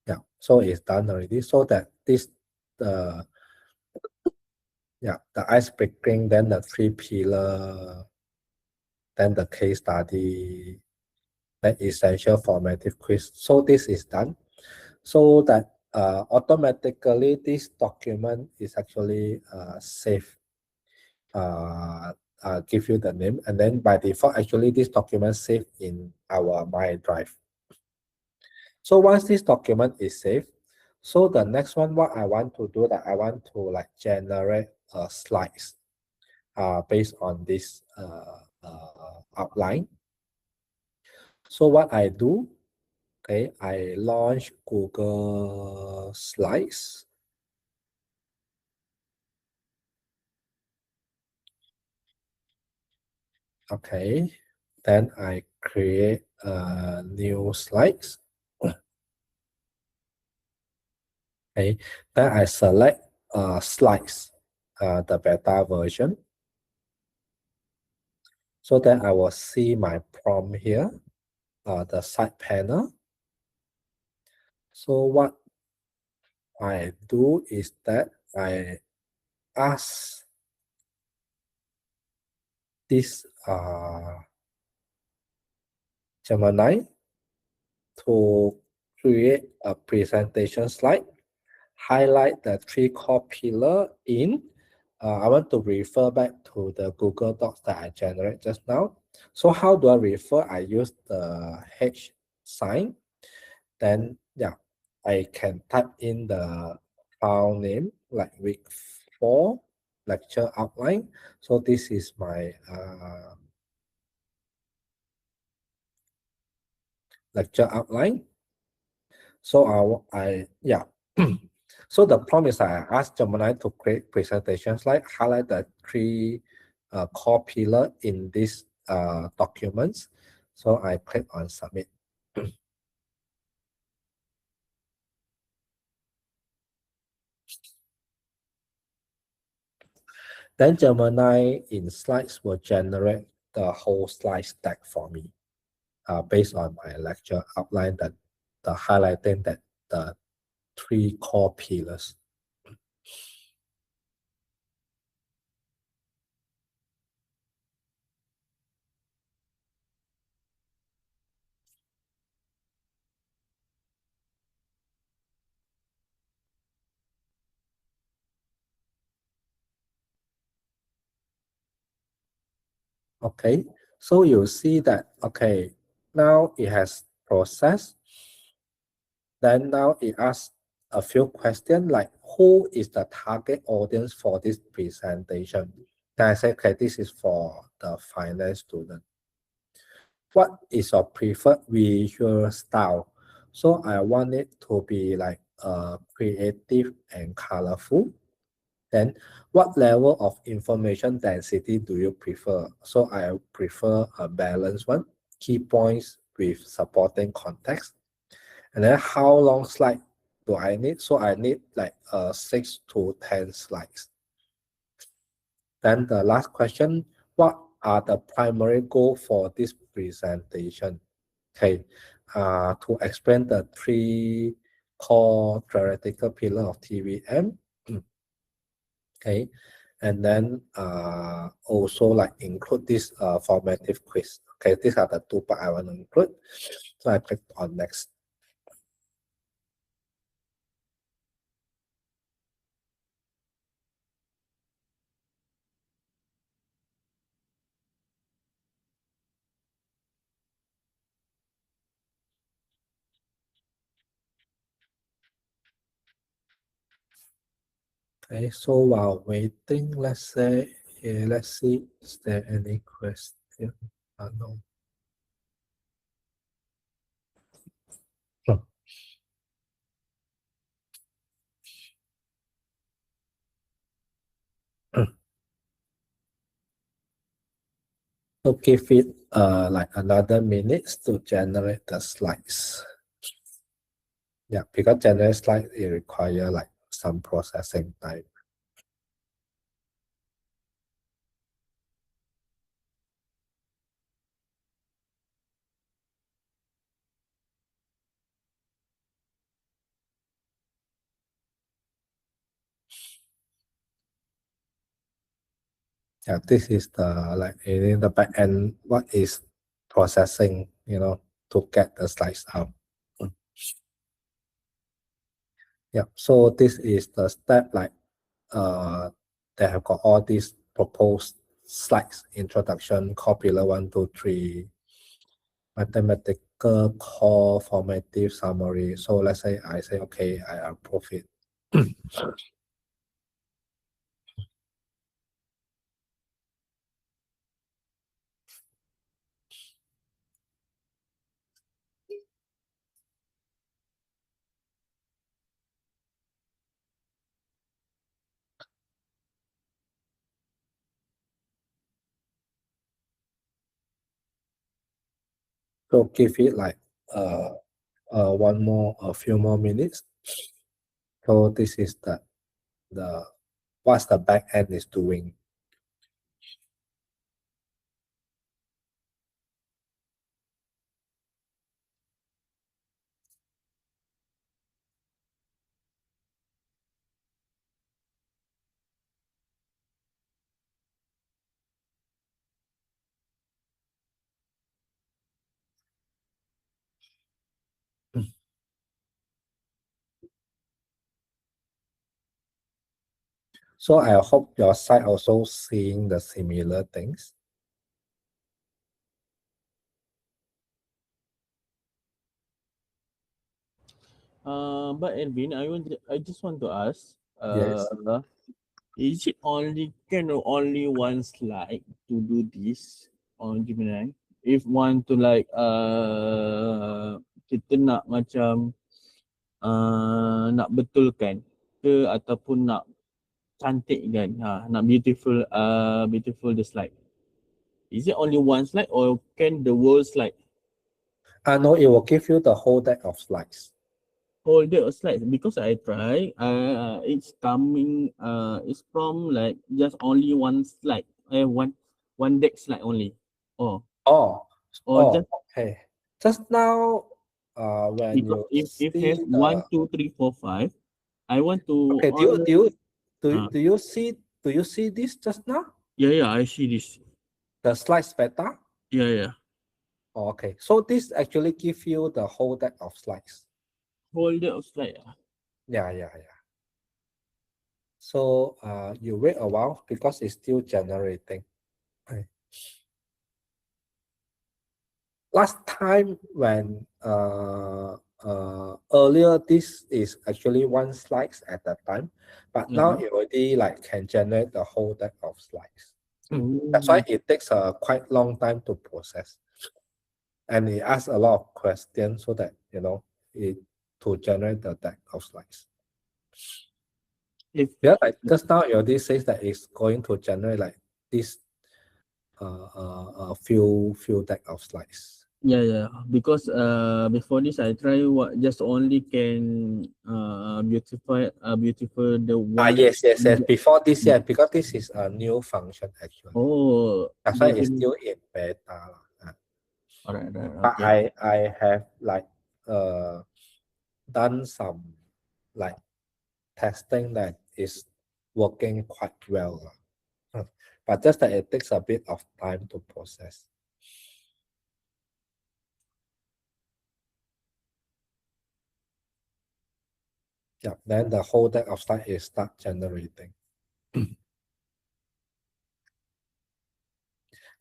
Yeah, so it's done already. So that this the ice breaking, then the 3 pillar, then the case study, then essential formative quiz. So this is done. So that automatically this document is actually saved give you the name, and then by default, actually this document saved in our My Drive. So once this document is saved, so the next one, what I want to do, that I want to like generate slides based on this outline. So what I do, okay, I launch Google Slides. Okay, then I create a new slides. Okay, then I select slides, the beta version. So then I will see my prompt here, the side panel. So what I do is that I ask this Gemini to create a presentation slide, highlight the three core pillars in. I want to refer back to the Google Docs that I generated just now. So how do I refer? I use the H sign. Then yeah, I can type in the file name like week 4 lecture outline. So this is my lecture outline. So yeah. So the prompt is I asked Gemini to create presentation slide, highlight the three core pillar in this documents. So I click on submit. Then Gemini in slides will generate the whole slide stack for me based on my lecture outline, that the highlighting that the three core pillars. Okay, so you see that, okay, now it has processed. Then now it asks a few questions like, who is the target audience for this presentation? Then I say, okay, this is for the finance student. What is your preferred visual style? So I want it to be like creative and colorful. Then what level of information density do you prefer? So I prefer a balanced one, key points with supporting context. And then how long slide do I need? So I need like 6 to 10 slides. Then the last question, what are the primary goals for this presentation? Okay, to explain the three core theoretical pillars of TVM. Okay, and then also like include this formative quiz. Okay, these are the two parts I want to include. So I click on next. Okay, so while waiting, let's say, let's see, is there any question? No. So give it like another minutes to generate the slides. Yeah, because generate slide it require like some processing time. Yeah, this is the like in the back end, what is processing, to get the slides out. Yeah, so this is the step like they have got all these proposed slides introduction, core pillar 1, 2, 3, mathematical core formative summary. So let's say I say, okay, I approve it. So give it like a few more minutes. So this is the what's the back end is doing. So I hope your side also seeing the similar things. But Edwin, I just want to ask, Yes. is it only one slide to do this on Gemini? If want to like kita nak macam nak betulkan ke ataupun nak cantik kan, nak beautiful the slide. Is it only one slide or can the whole slide? No, it will give you the whole deck of slides. Whole deck of slides, because I try, it's coming, it's from like just only one slide, one deck slide only. Oh, Just okay. Just now, when because you if see have 1, 2, 3, 4, 5, I want to. okay, do you see this just now? Yeah, I see this. The slides better? Yeah. Okay, so this actually give you the whole deck of slides. Whole deck of slide. Yeah. So you wait a while because it's still generating. Okay. Last time when earlier this is actually one slides at that time, but now it already like can generate the whole deck of slides. That's why it takes a quite long time to process. And it asks a lot of questions so that it to generate the deck of slides. Like just now it already says that it's going to generate like this a few deck of slides. Yeah. Because before this I try just only can beautiful the one. Yes. Before this, because this is a new function actually. That's why it's still in beta. Alright. But Okay. I have like done some like testing that is working quite well. But just that it takes a bit of time to process. Yeah, then the whole deck of slides is start generating.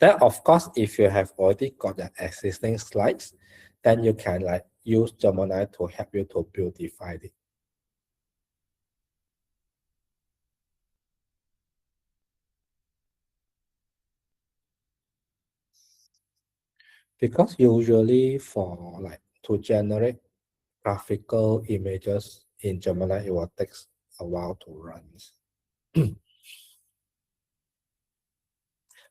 Then of course, if you have already got the existing slides, then you can like use Gemini to help you to beautify it. Because usually for like to generate graphical images in Gemini, it will take a while to run.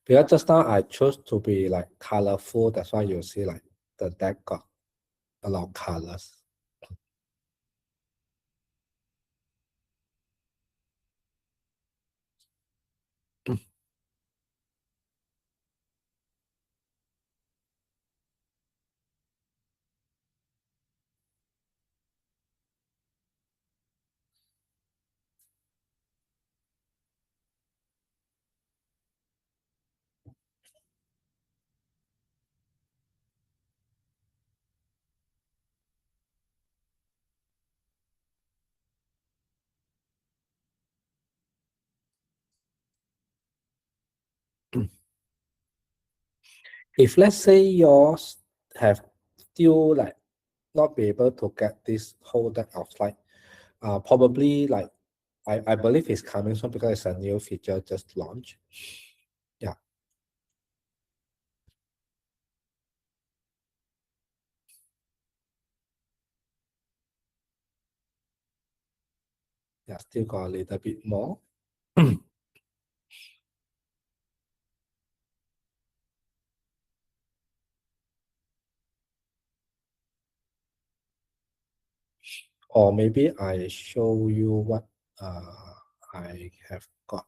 Because just now I chose to be like colorful, that's why you see like the deck got a lot of colors. If let's say yours have still like not be able to get this whole deck of slide, probably like I believe it's coming soon because it's a new feature just launched. Yeah. Yeah, still got a little bit more. Or maybe I show you what I have got.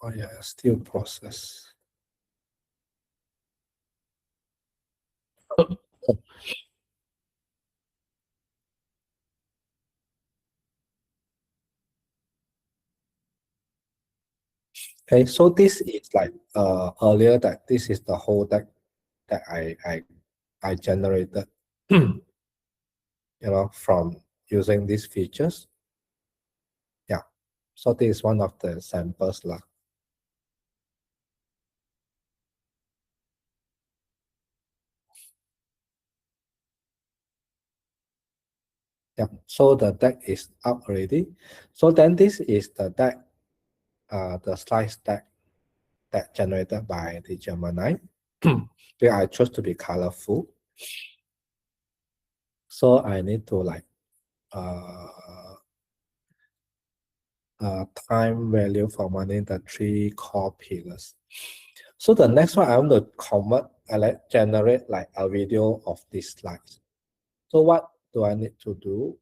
Oh yeah, still process. Okay, so this is like earlier that this is the whole deck that I generated, you know, from using these features. Yeah, so this is one of the samples lah. Yeah, so the deck is up already. So then this is the deck, the slides deck that generated by the Gemini. Where I chose to be colorful. So I need to like time value for money, the 3 core pillars. So the next one I want to convert, I like generate like a video of these slides. So what do I need to do?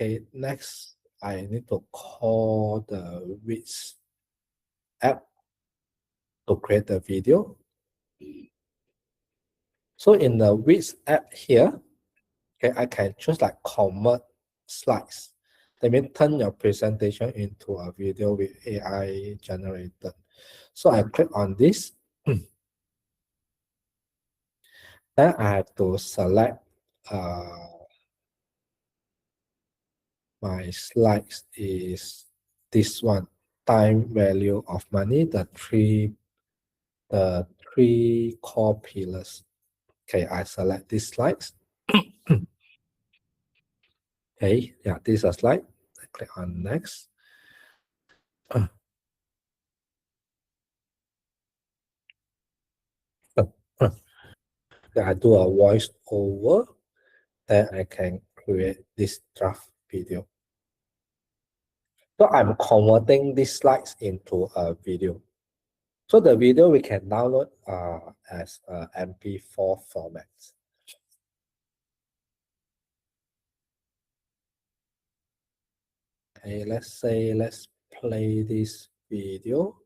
Okay, next I need to call the Wix app to create the video. So in the Wix app here, okay, I can choose like convert slides. That means turn your presentation into a video with AI generated. So I click on this. Then I have to select my slides is this one, time value of money, the three core pillars. Okay, I select these slides. Okay, yeah, this is a slide. I click on next. I do a voice over, then I can create this draft video. So I'm converting these slides into a video. So the video we can download as a MP4 format. Okay, let's play this video.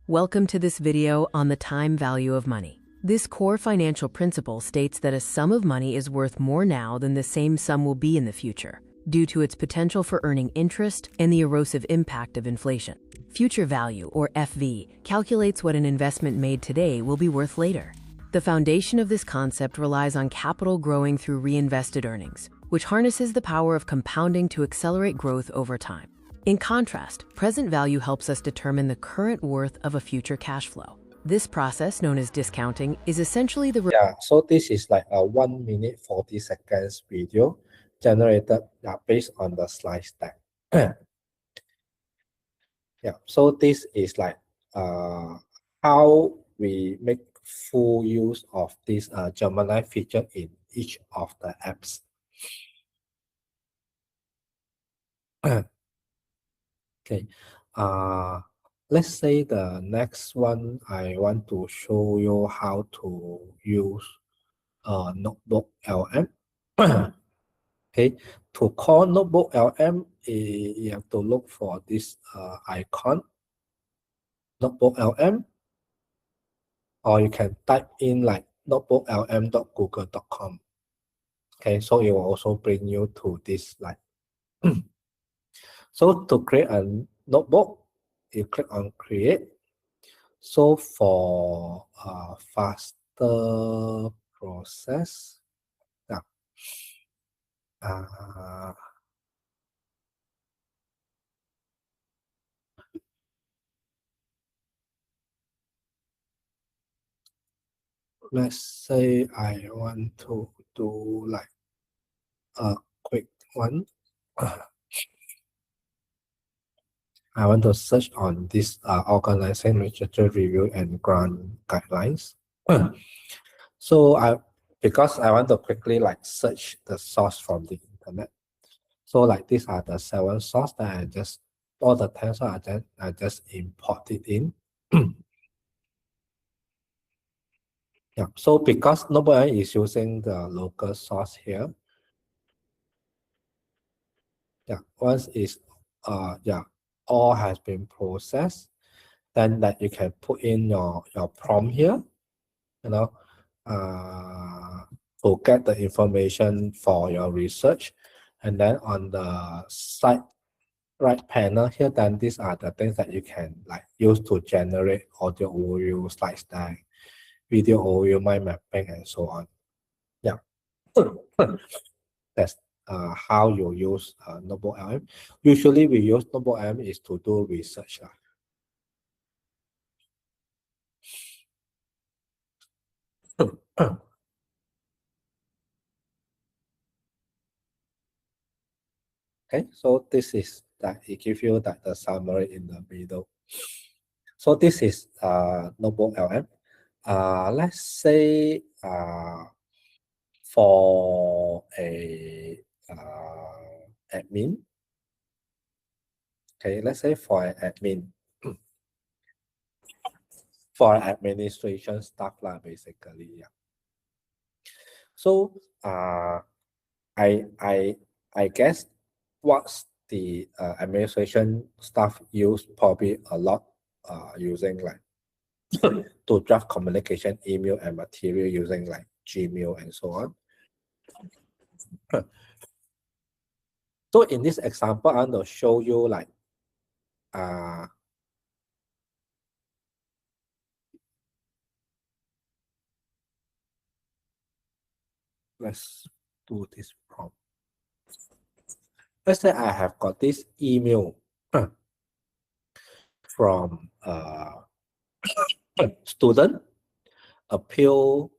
Welcome to this video on the time value of money. This core financial principle states that a sum of money is worth more now than the same sum will be in the future, due to its potential for earning interest and the erosive impact of inflation. Future value, or FV, calculates what an investment made today will be worth later. The foundation of this concept relies on capital growing through reinvested earnings, which harnesses the power of compounding to accelerate growth over time. In contrast, present value helps us determine the current worth of a future cash flow. This process, known as discounting, is essentially the... Yeah, so this is like a 1 minute 40 seconds video generated based on the slide stack. Yeah, so this is like how we make full use of this Gemini feature in each of the apps. Okay, let's say the next one I want to show you how to use notebook LM. Okay, to call notebook LM, you have to look for this icon, notebook LM, or you can type in like notebooklm.google.com. Okay, so it will also bring you to this like. So to create a notebook, you click on create. So for a faster process, yeah. Let's say I want to do like a quick one. I want to search on this organization literature review and grant guidelines. So because I want to quickly like search the source from the internet. So like these are the 7 sources that I just, all the 10 sources I just import it in. Yeah, so because nobody is using the local source here. Yeah, once is all has been processed, then that you can put in your prompt here, to get the information for your research. And then on the side right panel here, then these are the things that you can like use to generate audio overview, slide deck, video overview, mind mapping, and so on. Yeah. That's how you use Notebook LM. Usually we use Notebook LM is to do research. Okay, so this is that it gives you that the summary in the middle. So this is Notebook LM. Let's say for a admin. Okay, let's say for an admin, for administration stuff lah, basically, yeah. So I guess what's the administration stuff used probably a lot using like to draft communication, email, and material using like Gmail and so on. So in this example, I'm going to show you like let's do this prompt. Let's say I have got this email from student appeal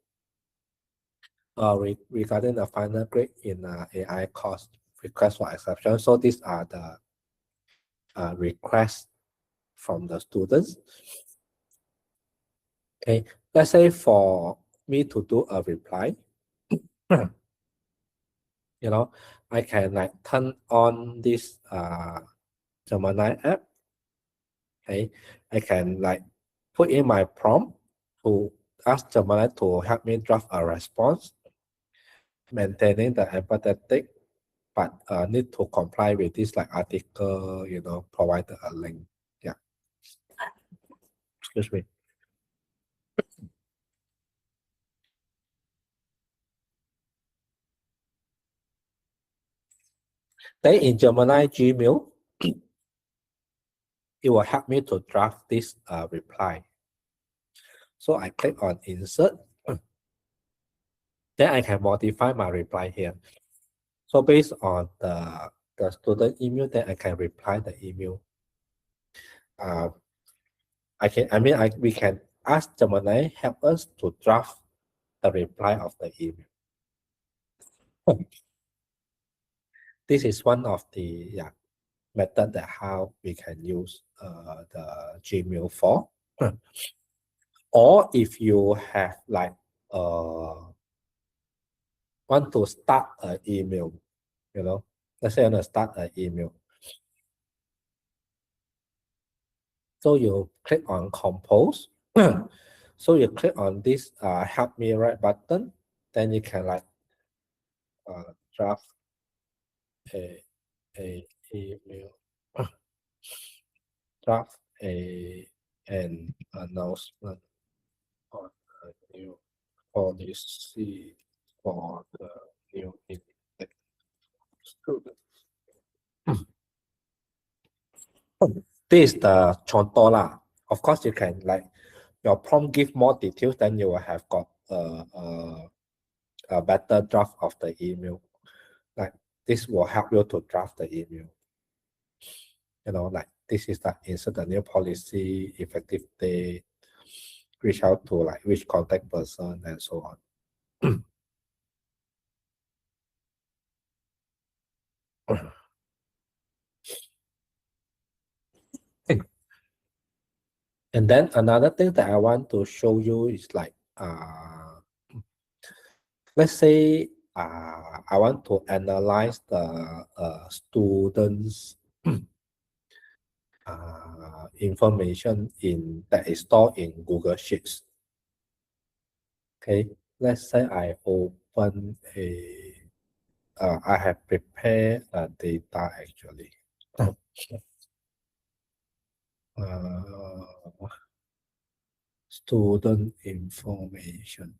regarding the final grade in AI course, request for exception. So these are the requests from the students. Okay, let's say for me to do a reply, I can like turn on this Gemini app. Okay, I can like put in my prompt to ask Gemini to help me draft a response, maintaining the empathetic, but need to comply with this like article, provide a link. Yeah. Excuse me. Then in Gemini Gmail, it will help me to draft this reply. So I click on insert. Then I can modify my reply here. So based on the student email, then I can reply the email. We can ask Gemini help us to draft the reply of the email. This is one of the method that how we can use the Gmail for. Or if you have like want to start an email, let's say you want to start an email. So you click on compose. So you click on this help me write button, then you can like draft a email, draft an announcement on a new policy for the new intake student. This is the contour lah. Of course, you can like your prompt give more details, then you will have got a better draft of the email. Like this will help you to draft the email. You know, like this is the insert the new policy, effective date, reach out to like which contact person and so on. And then another thing that I want to show you is like let's say I want to analyze the students information that is stored in Google Sheets. Okay, let's say I open I have prepared a data actually. Student information.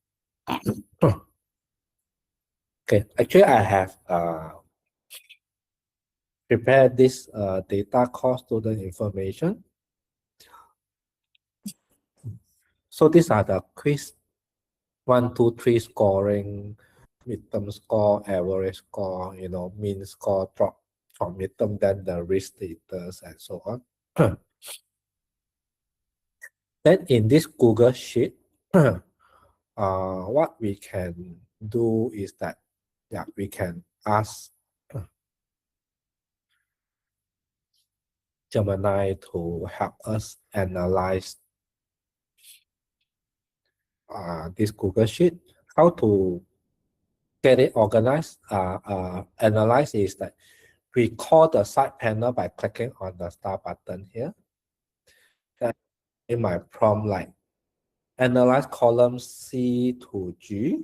Okay, actually I have prepared this data called student information. So these are the quiz 1, 2, 3 scoring, midterm score, average score, you know, mean score, drop from midterm, then the risk status and so on. Then in this Google Sheet, what we can do is that, yeah, we can ask Gemini to help us analyze this Google Sheet. How to get it organized, analyze is that we call the side panel by clicking on the star button here. Then in my prompt, like analyze column C to G.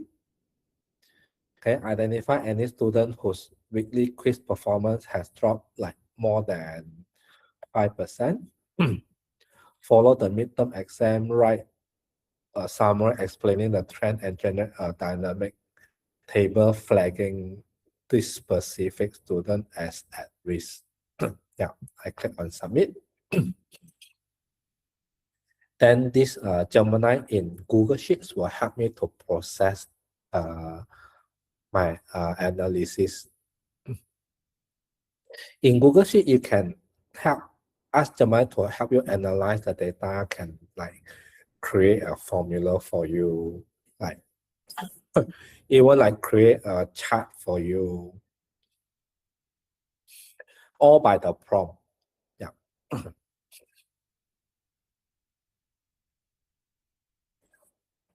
Okay, identify any student whose weekly quiz performance has dropped like more than 5%. Follow the midterm exam, write a summary explaining the trend and generate a dynamic table flagging this specific student as at risk. Yeah, I click on submit. Then this Gemini in Google Sheets will help me to process my analysis. In Google Sheet, you can ask Gemini to help you analyze the data, can like create a formula for you, like even like create a chart for you, all by the prompt. Yeah.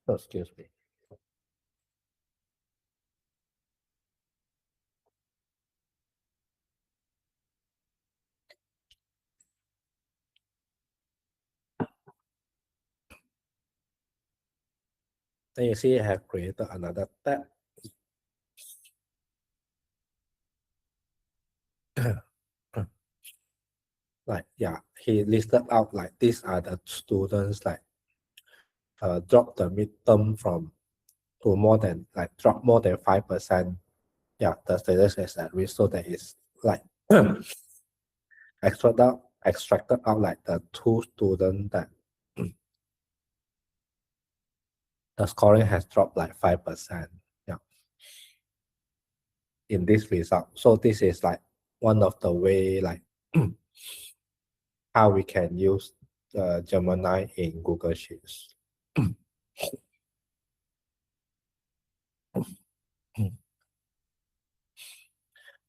Excuse me. Then you see I have created another tab. Like, yeah, he listed out like these are the students like drop the midterm from to more than like drop more than 5%. Yeah, the status is at risk. So that is like extracted out like the 2 students that the scoring has dropped like 5%. Yeah. In this result. So this is like one of the way like how we can use Gemini in Google Sheets.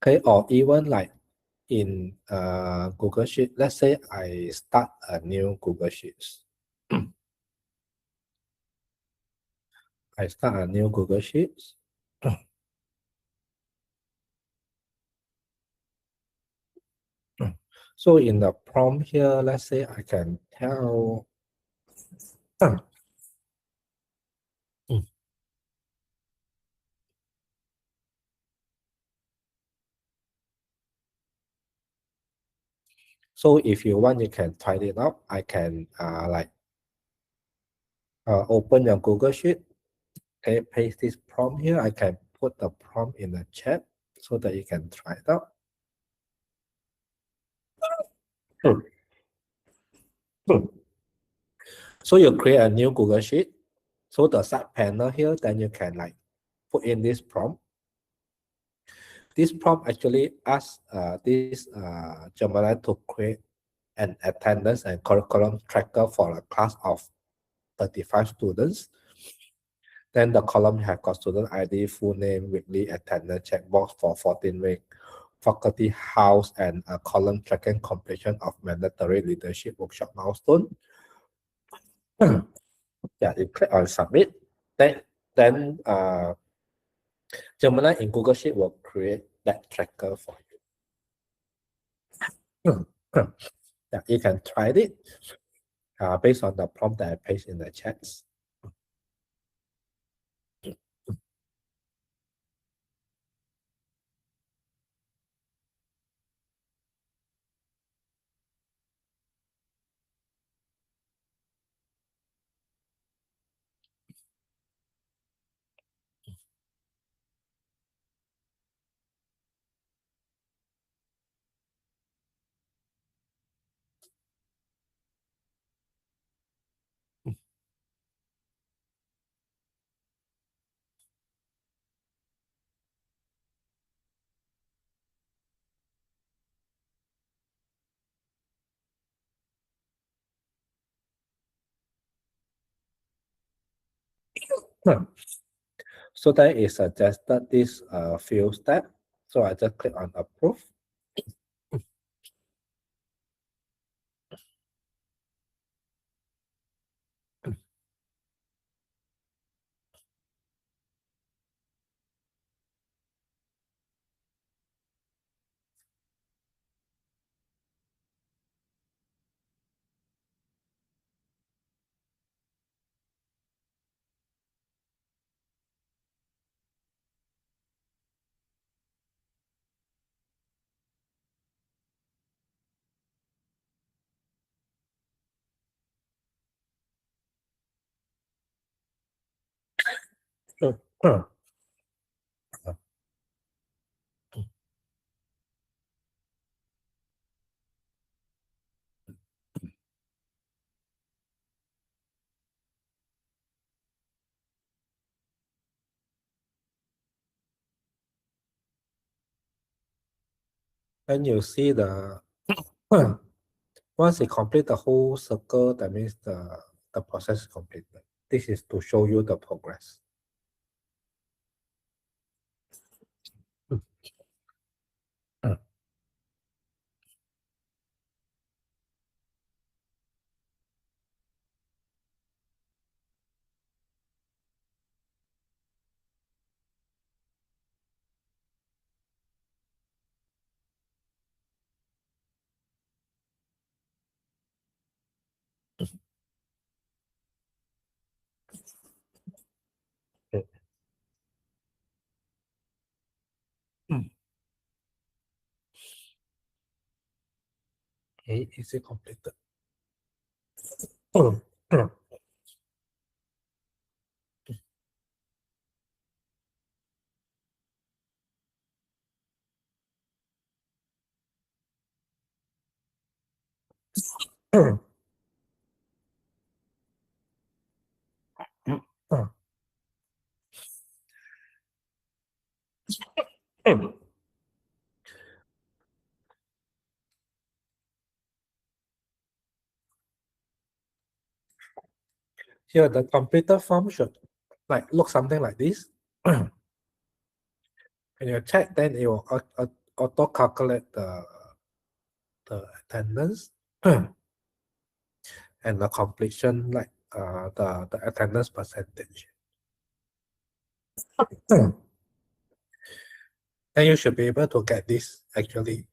Okay, or even like in Google Sheet, let's say I start a new Google Sheets. I start a new Google Sheets. So in the prompt here, let's say I can tell So if you want, you can try it out. I can open your Google Sheet. Okay, paste this prompt here. I can put the prompt in the chat so that you can try it out. So you create a new Google Sheet. So the side panel here, then you can put in this prompt. This prompt actually asks this Gemini to create an attendance and curriculum tracker for a class of 35 students. Then the column have got student ID, full name, weekly attendance, checkbox for 14 weeks, faculty house, and a column tracking completion of mandatory leadership workshop milestone. Yeah, you click on submit. Then Gemini in Google Sheet will create that tracker for you. Yeah, you can try it based on the prompt that I paste in the chats. So that is suggested this few steps. So I just click on approve. Then you see the once you complete the whole circle, that means the process is completed. This is to show you the progress. Okay, is it completed? Here, the completed form should look something like this. When you check, then it will auto calculate the attendance and the completion, the attendance percentage. And you should be able to get this actually.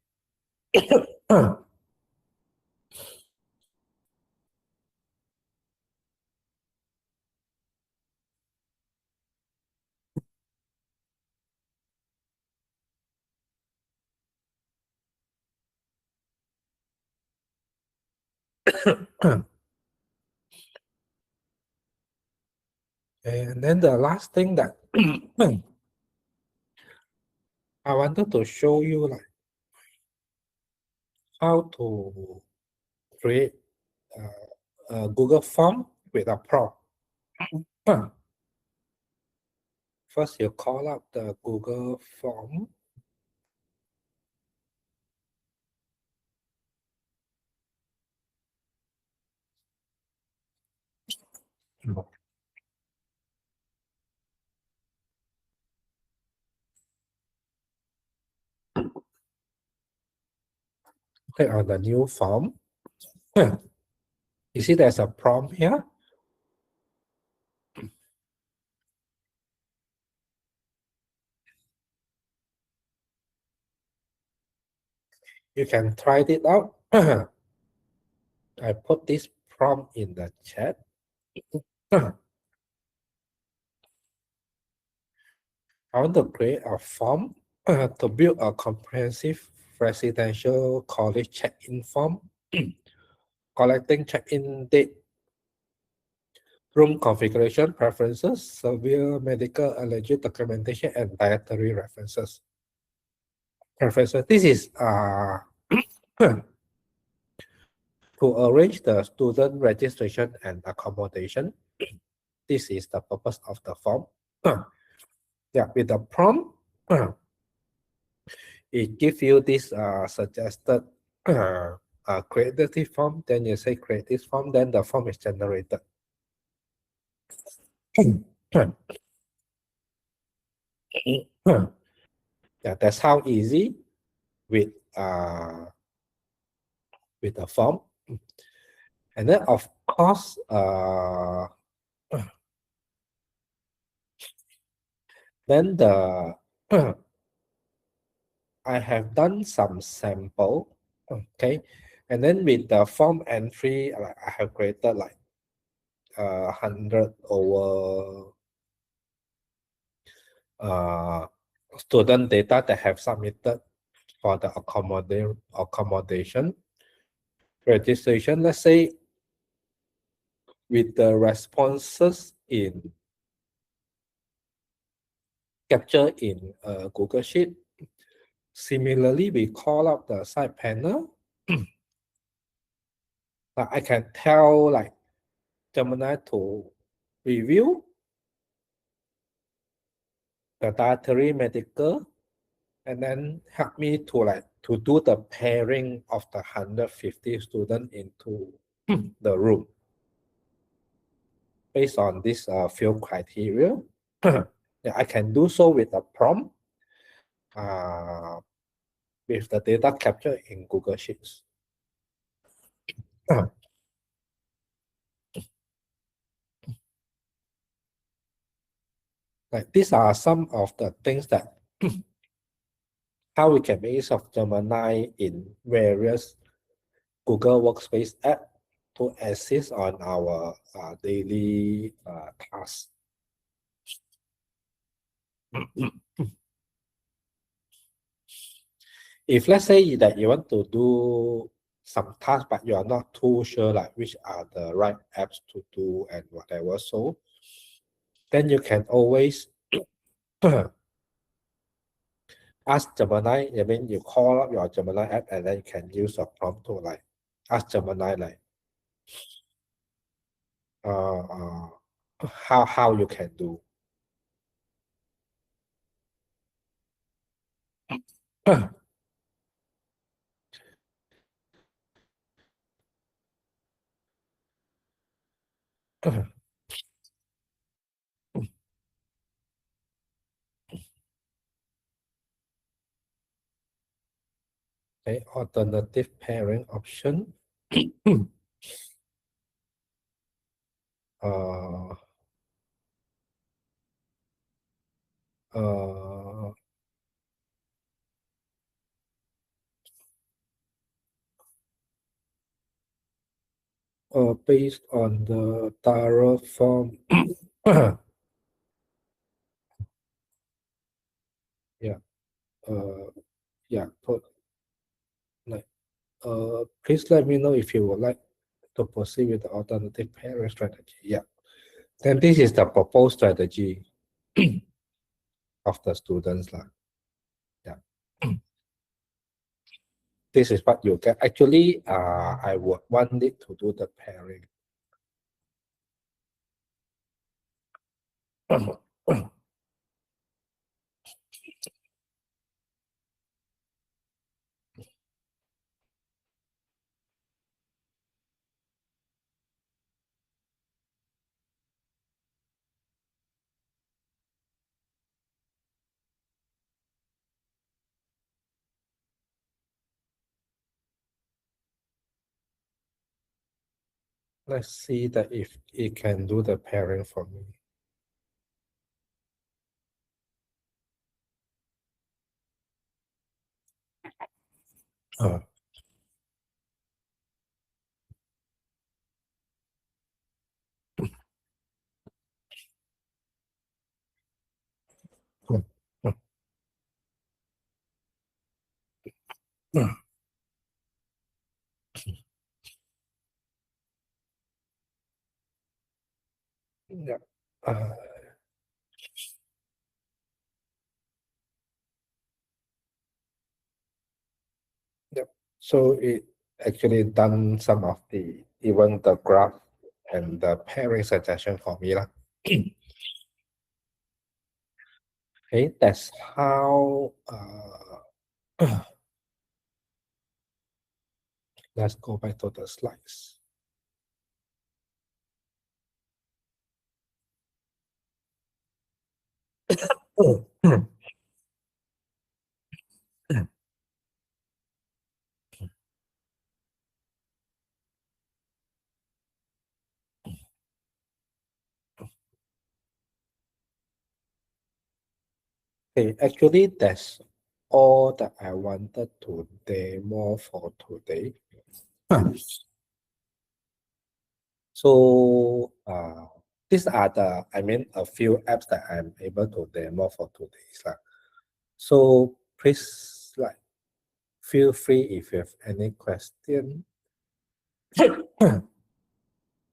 And then the last thing that I wanted to show you, like how to create a Google form with a prompt. First, you call up the Google form. Click on the new form. You see there's a prompt here. You can try it out. I put this prompt in the chat. I want to create a form to build a comprehensive residential college check-in form, collecting check-in date, room configuration preferences, severe medical allergy documentation, and dietary references. This is to arrange the student registration and accommodation. This is the purpose of the form. Yeah, with the prompt, it gives you this suggested create this form. Then you say create this form, then the form is generated. Yeah, that's how easy with the form. And then of course, then the I have done some sample, okay, and then with the form entry, I have created like 100 over student data that have submitted for the accommodation registration. Let's say with the responses in captured in Google Sheet. Similarly, we call up the side panel. I can tell like Gemini to review the dietary medical and then help me to do the pairing of the 150 students into the room based on this field criteria. Yeah, I can do so with a prompt with the data captured in Google Sheets. Like these are some of the things that how we can make use of Gemini in various Google Workspace app to assist on our daily tasks. If let's say that you want to do some tasks, but you are not too sure like which are the right apps to do and whatever, so then you can always ask Gemini. I mean, you call up your Gemini app and then you can use a prompt to like ask Gemini like how you can do. Okay, alternative pairing option. Based on the thorough form. Yeah. Yeah. Put like. Please let me know if you would like to proceed with the alternative pairing strategy. Yeah. Then this is the proposed strategy of the students. Yeah. This is what you get. Actually, I would want it to do the pairing. Let's see that if it can do the pairing for me. Uh, yeah. Yep. So it actually done some of the even the graph and the pairing suggestion for me. Okay, that's how let's go back to the slides. Okay, actually that's all that I wanted to demo for today. So these are a few apps that I'm able to demo for today. So please feel free if you have any question.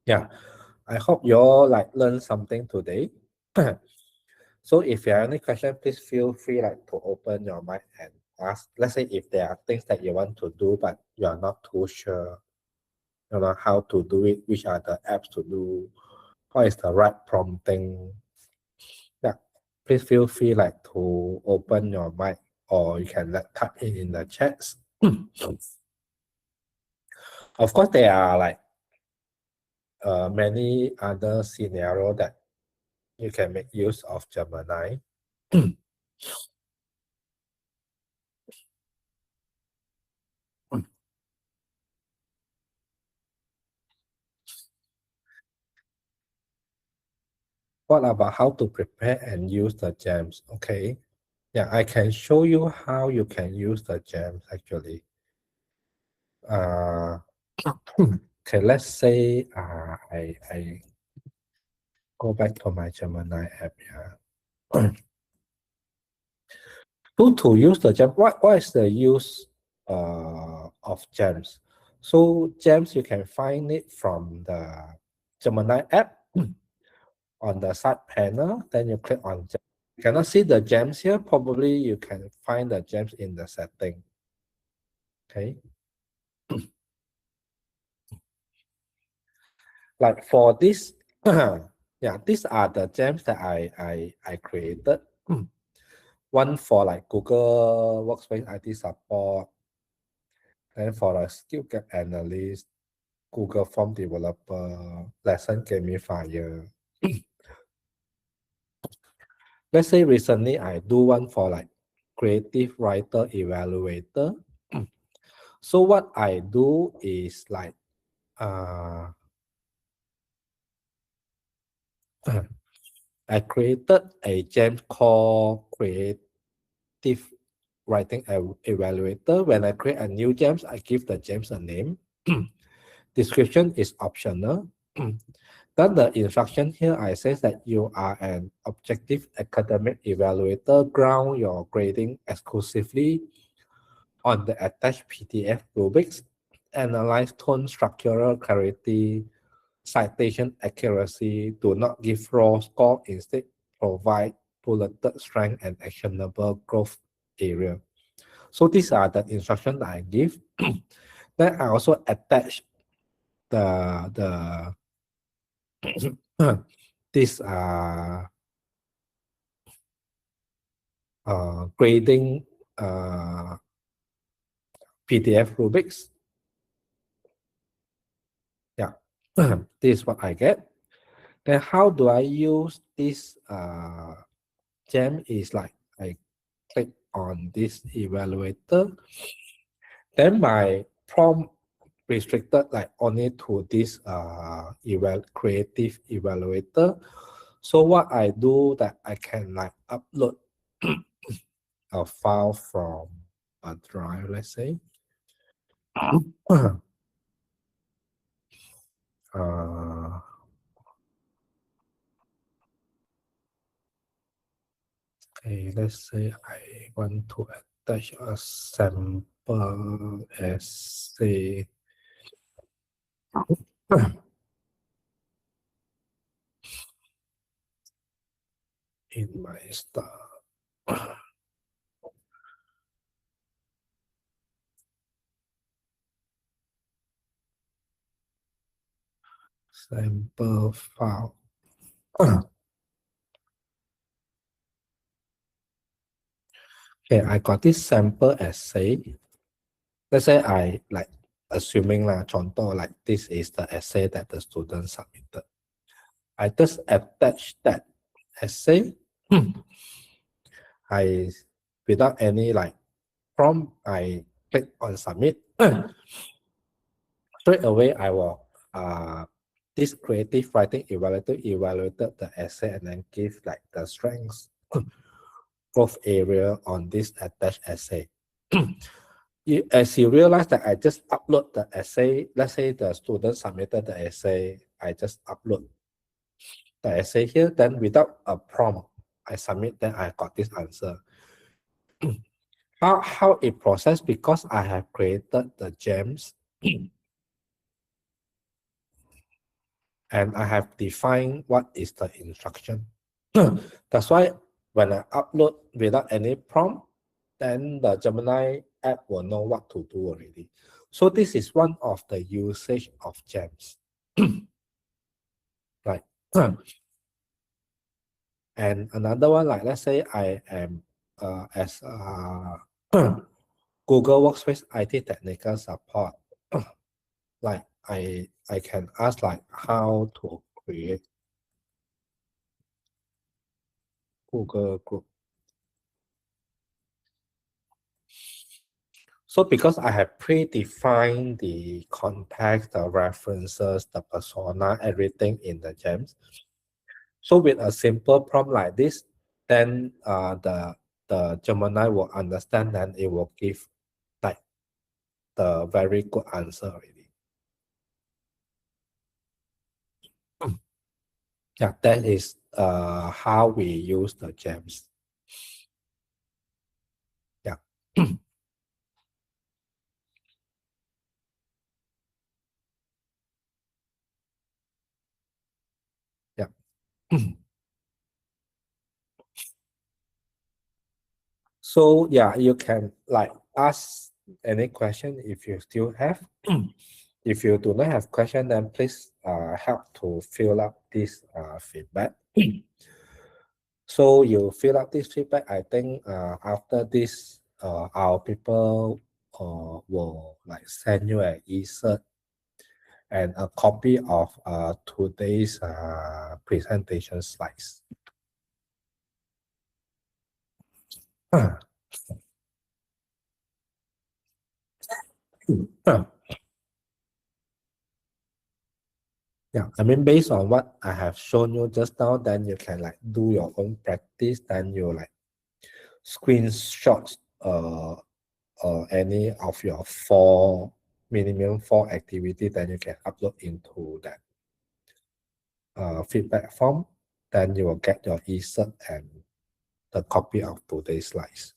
Yeah, I hope you all learn something today. So if you have any question, please feel free to open your mic and ask. Let's say if there are things that you want to do, but you are not too sure, how to do it, which are the apps to do, what is the right prompting. Yeah, please feel free to open your mic, or you can type it in the chats. Of course, there are many other scenarios that you can make use of Gemini. What about how to prepare and use the gems? Okay. Yeah, I can show you how you can use the gems actually. Okay, let's say I go back to my Gemini app here. To use the gem, what is the use of gems? So gems, you can find it from the Gemini app on the side panel. Then you click on gem. You cannot see the gems here. Probably you can find the gems in the setting. Okay. Like for this, yeah, these are the gems that I created. One for Google Workspace IT support, then for a skill gap analyst, Google Form developer, lesson gamifier. Let's say recently I do one for creative writer evaluator. So what I do is I created a gem called creative writing evaluator. When I create a new gems, I give the gems a name. Description is optional. Then the instruction here, I say that you are an objective academic evaluator, ground your grading exclusively on the attached PDF rubrics analyze tone, structural clarity, citation accuracy, do not give raw score, instead provide bulleted strength and actionable growth area. So these are the instructions I give. Then I also attach the this grading PDF rubrics. Yeah, this is what I get. Then how do I use this gem is like I click on this evaluator. Then my prompt restricted like only to this creative evaluator. So what I do that I can like upload a file from a drive, let's say. Okay, let's say I want to attach a sample essay. In my style. Sample file. Okay, I got this sample essay. Let's say I like assuming contoh like this is the essay that the student submitted. I just attach that essay. I without any like prompt, I click on submit. Straight away, I will this creative writing evaluator evaluated the essay and then give like the strengths growth area on this attached essay. As you realize that I just upload the essay, let's say the student submitted the essay, I just upload the essay here, then without a prompt, I submit, then I got this answer. How it processed, because I have created the gems and I have defined what is the instruction. That's why when I upload without any prompt, then the Gemini app will know what to do already. So this is one of the usage of gems. Right. And another one, like let's say I am as Google Workspace IT technical support. Like I can ask like how to create Google group. So because I have predefined the context, the references, the persona, everything in the gems. So with a simple prompt like this, then the Gemini will understand and it will give like the very good answer already. Yeah, that is how we use the gems. Yeah. Yeah. So yeah, you can like ask any question if you still have. If you do not have question, then please help to fill up this feedback. So you fill up this feedback. I think after this, our people will like send you an e-cert and a copy of today's presentation slides. Yeah, I mean, based on what I have shown you just now, then you can like do your own practice. Then you like screenshots any of your minimum 4 activity, then you can upload into that feedback form. Then you will get your e-cert and the copy of today's slides.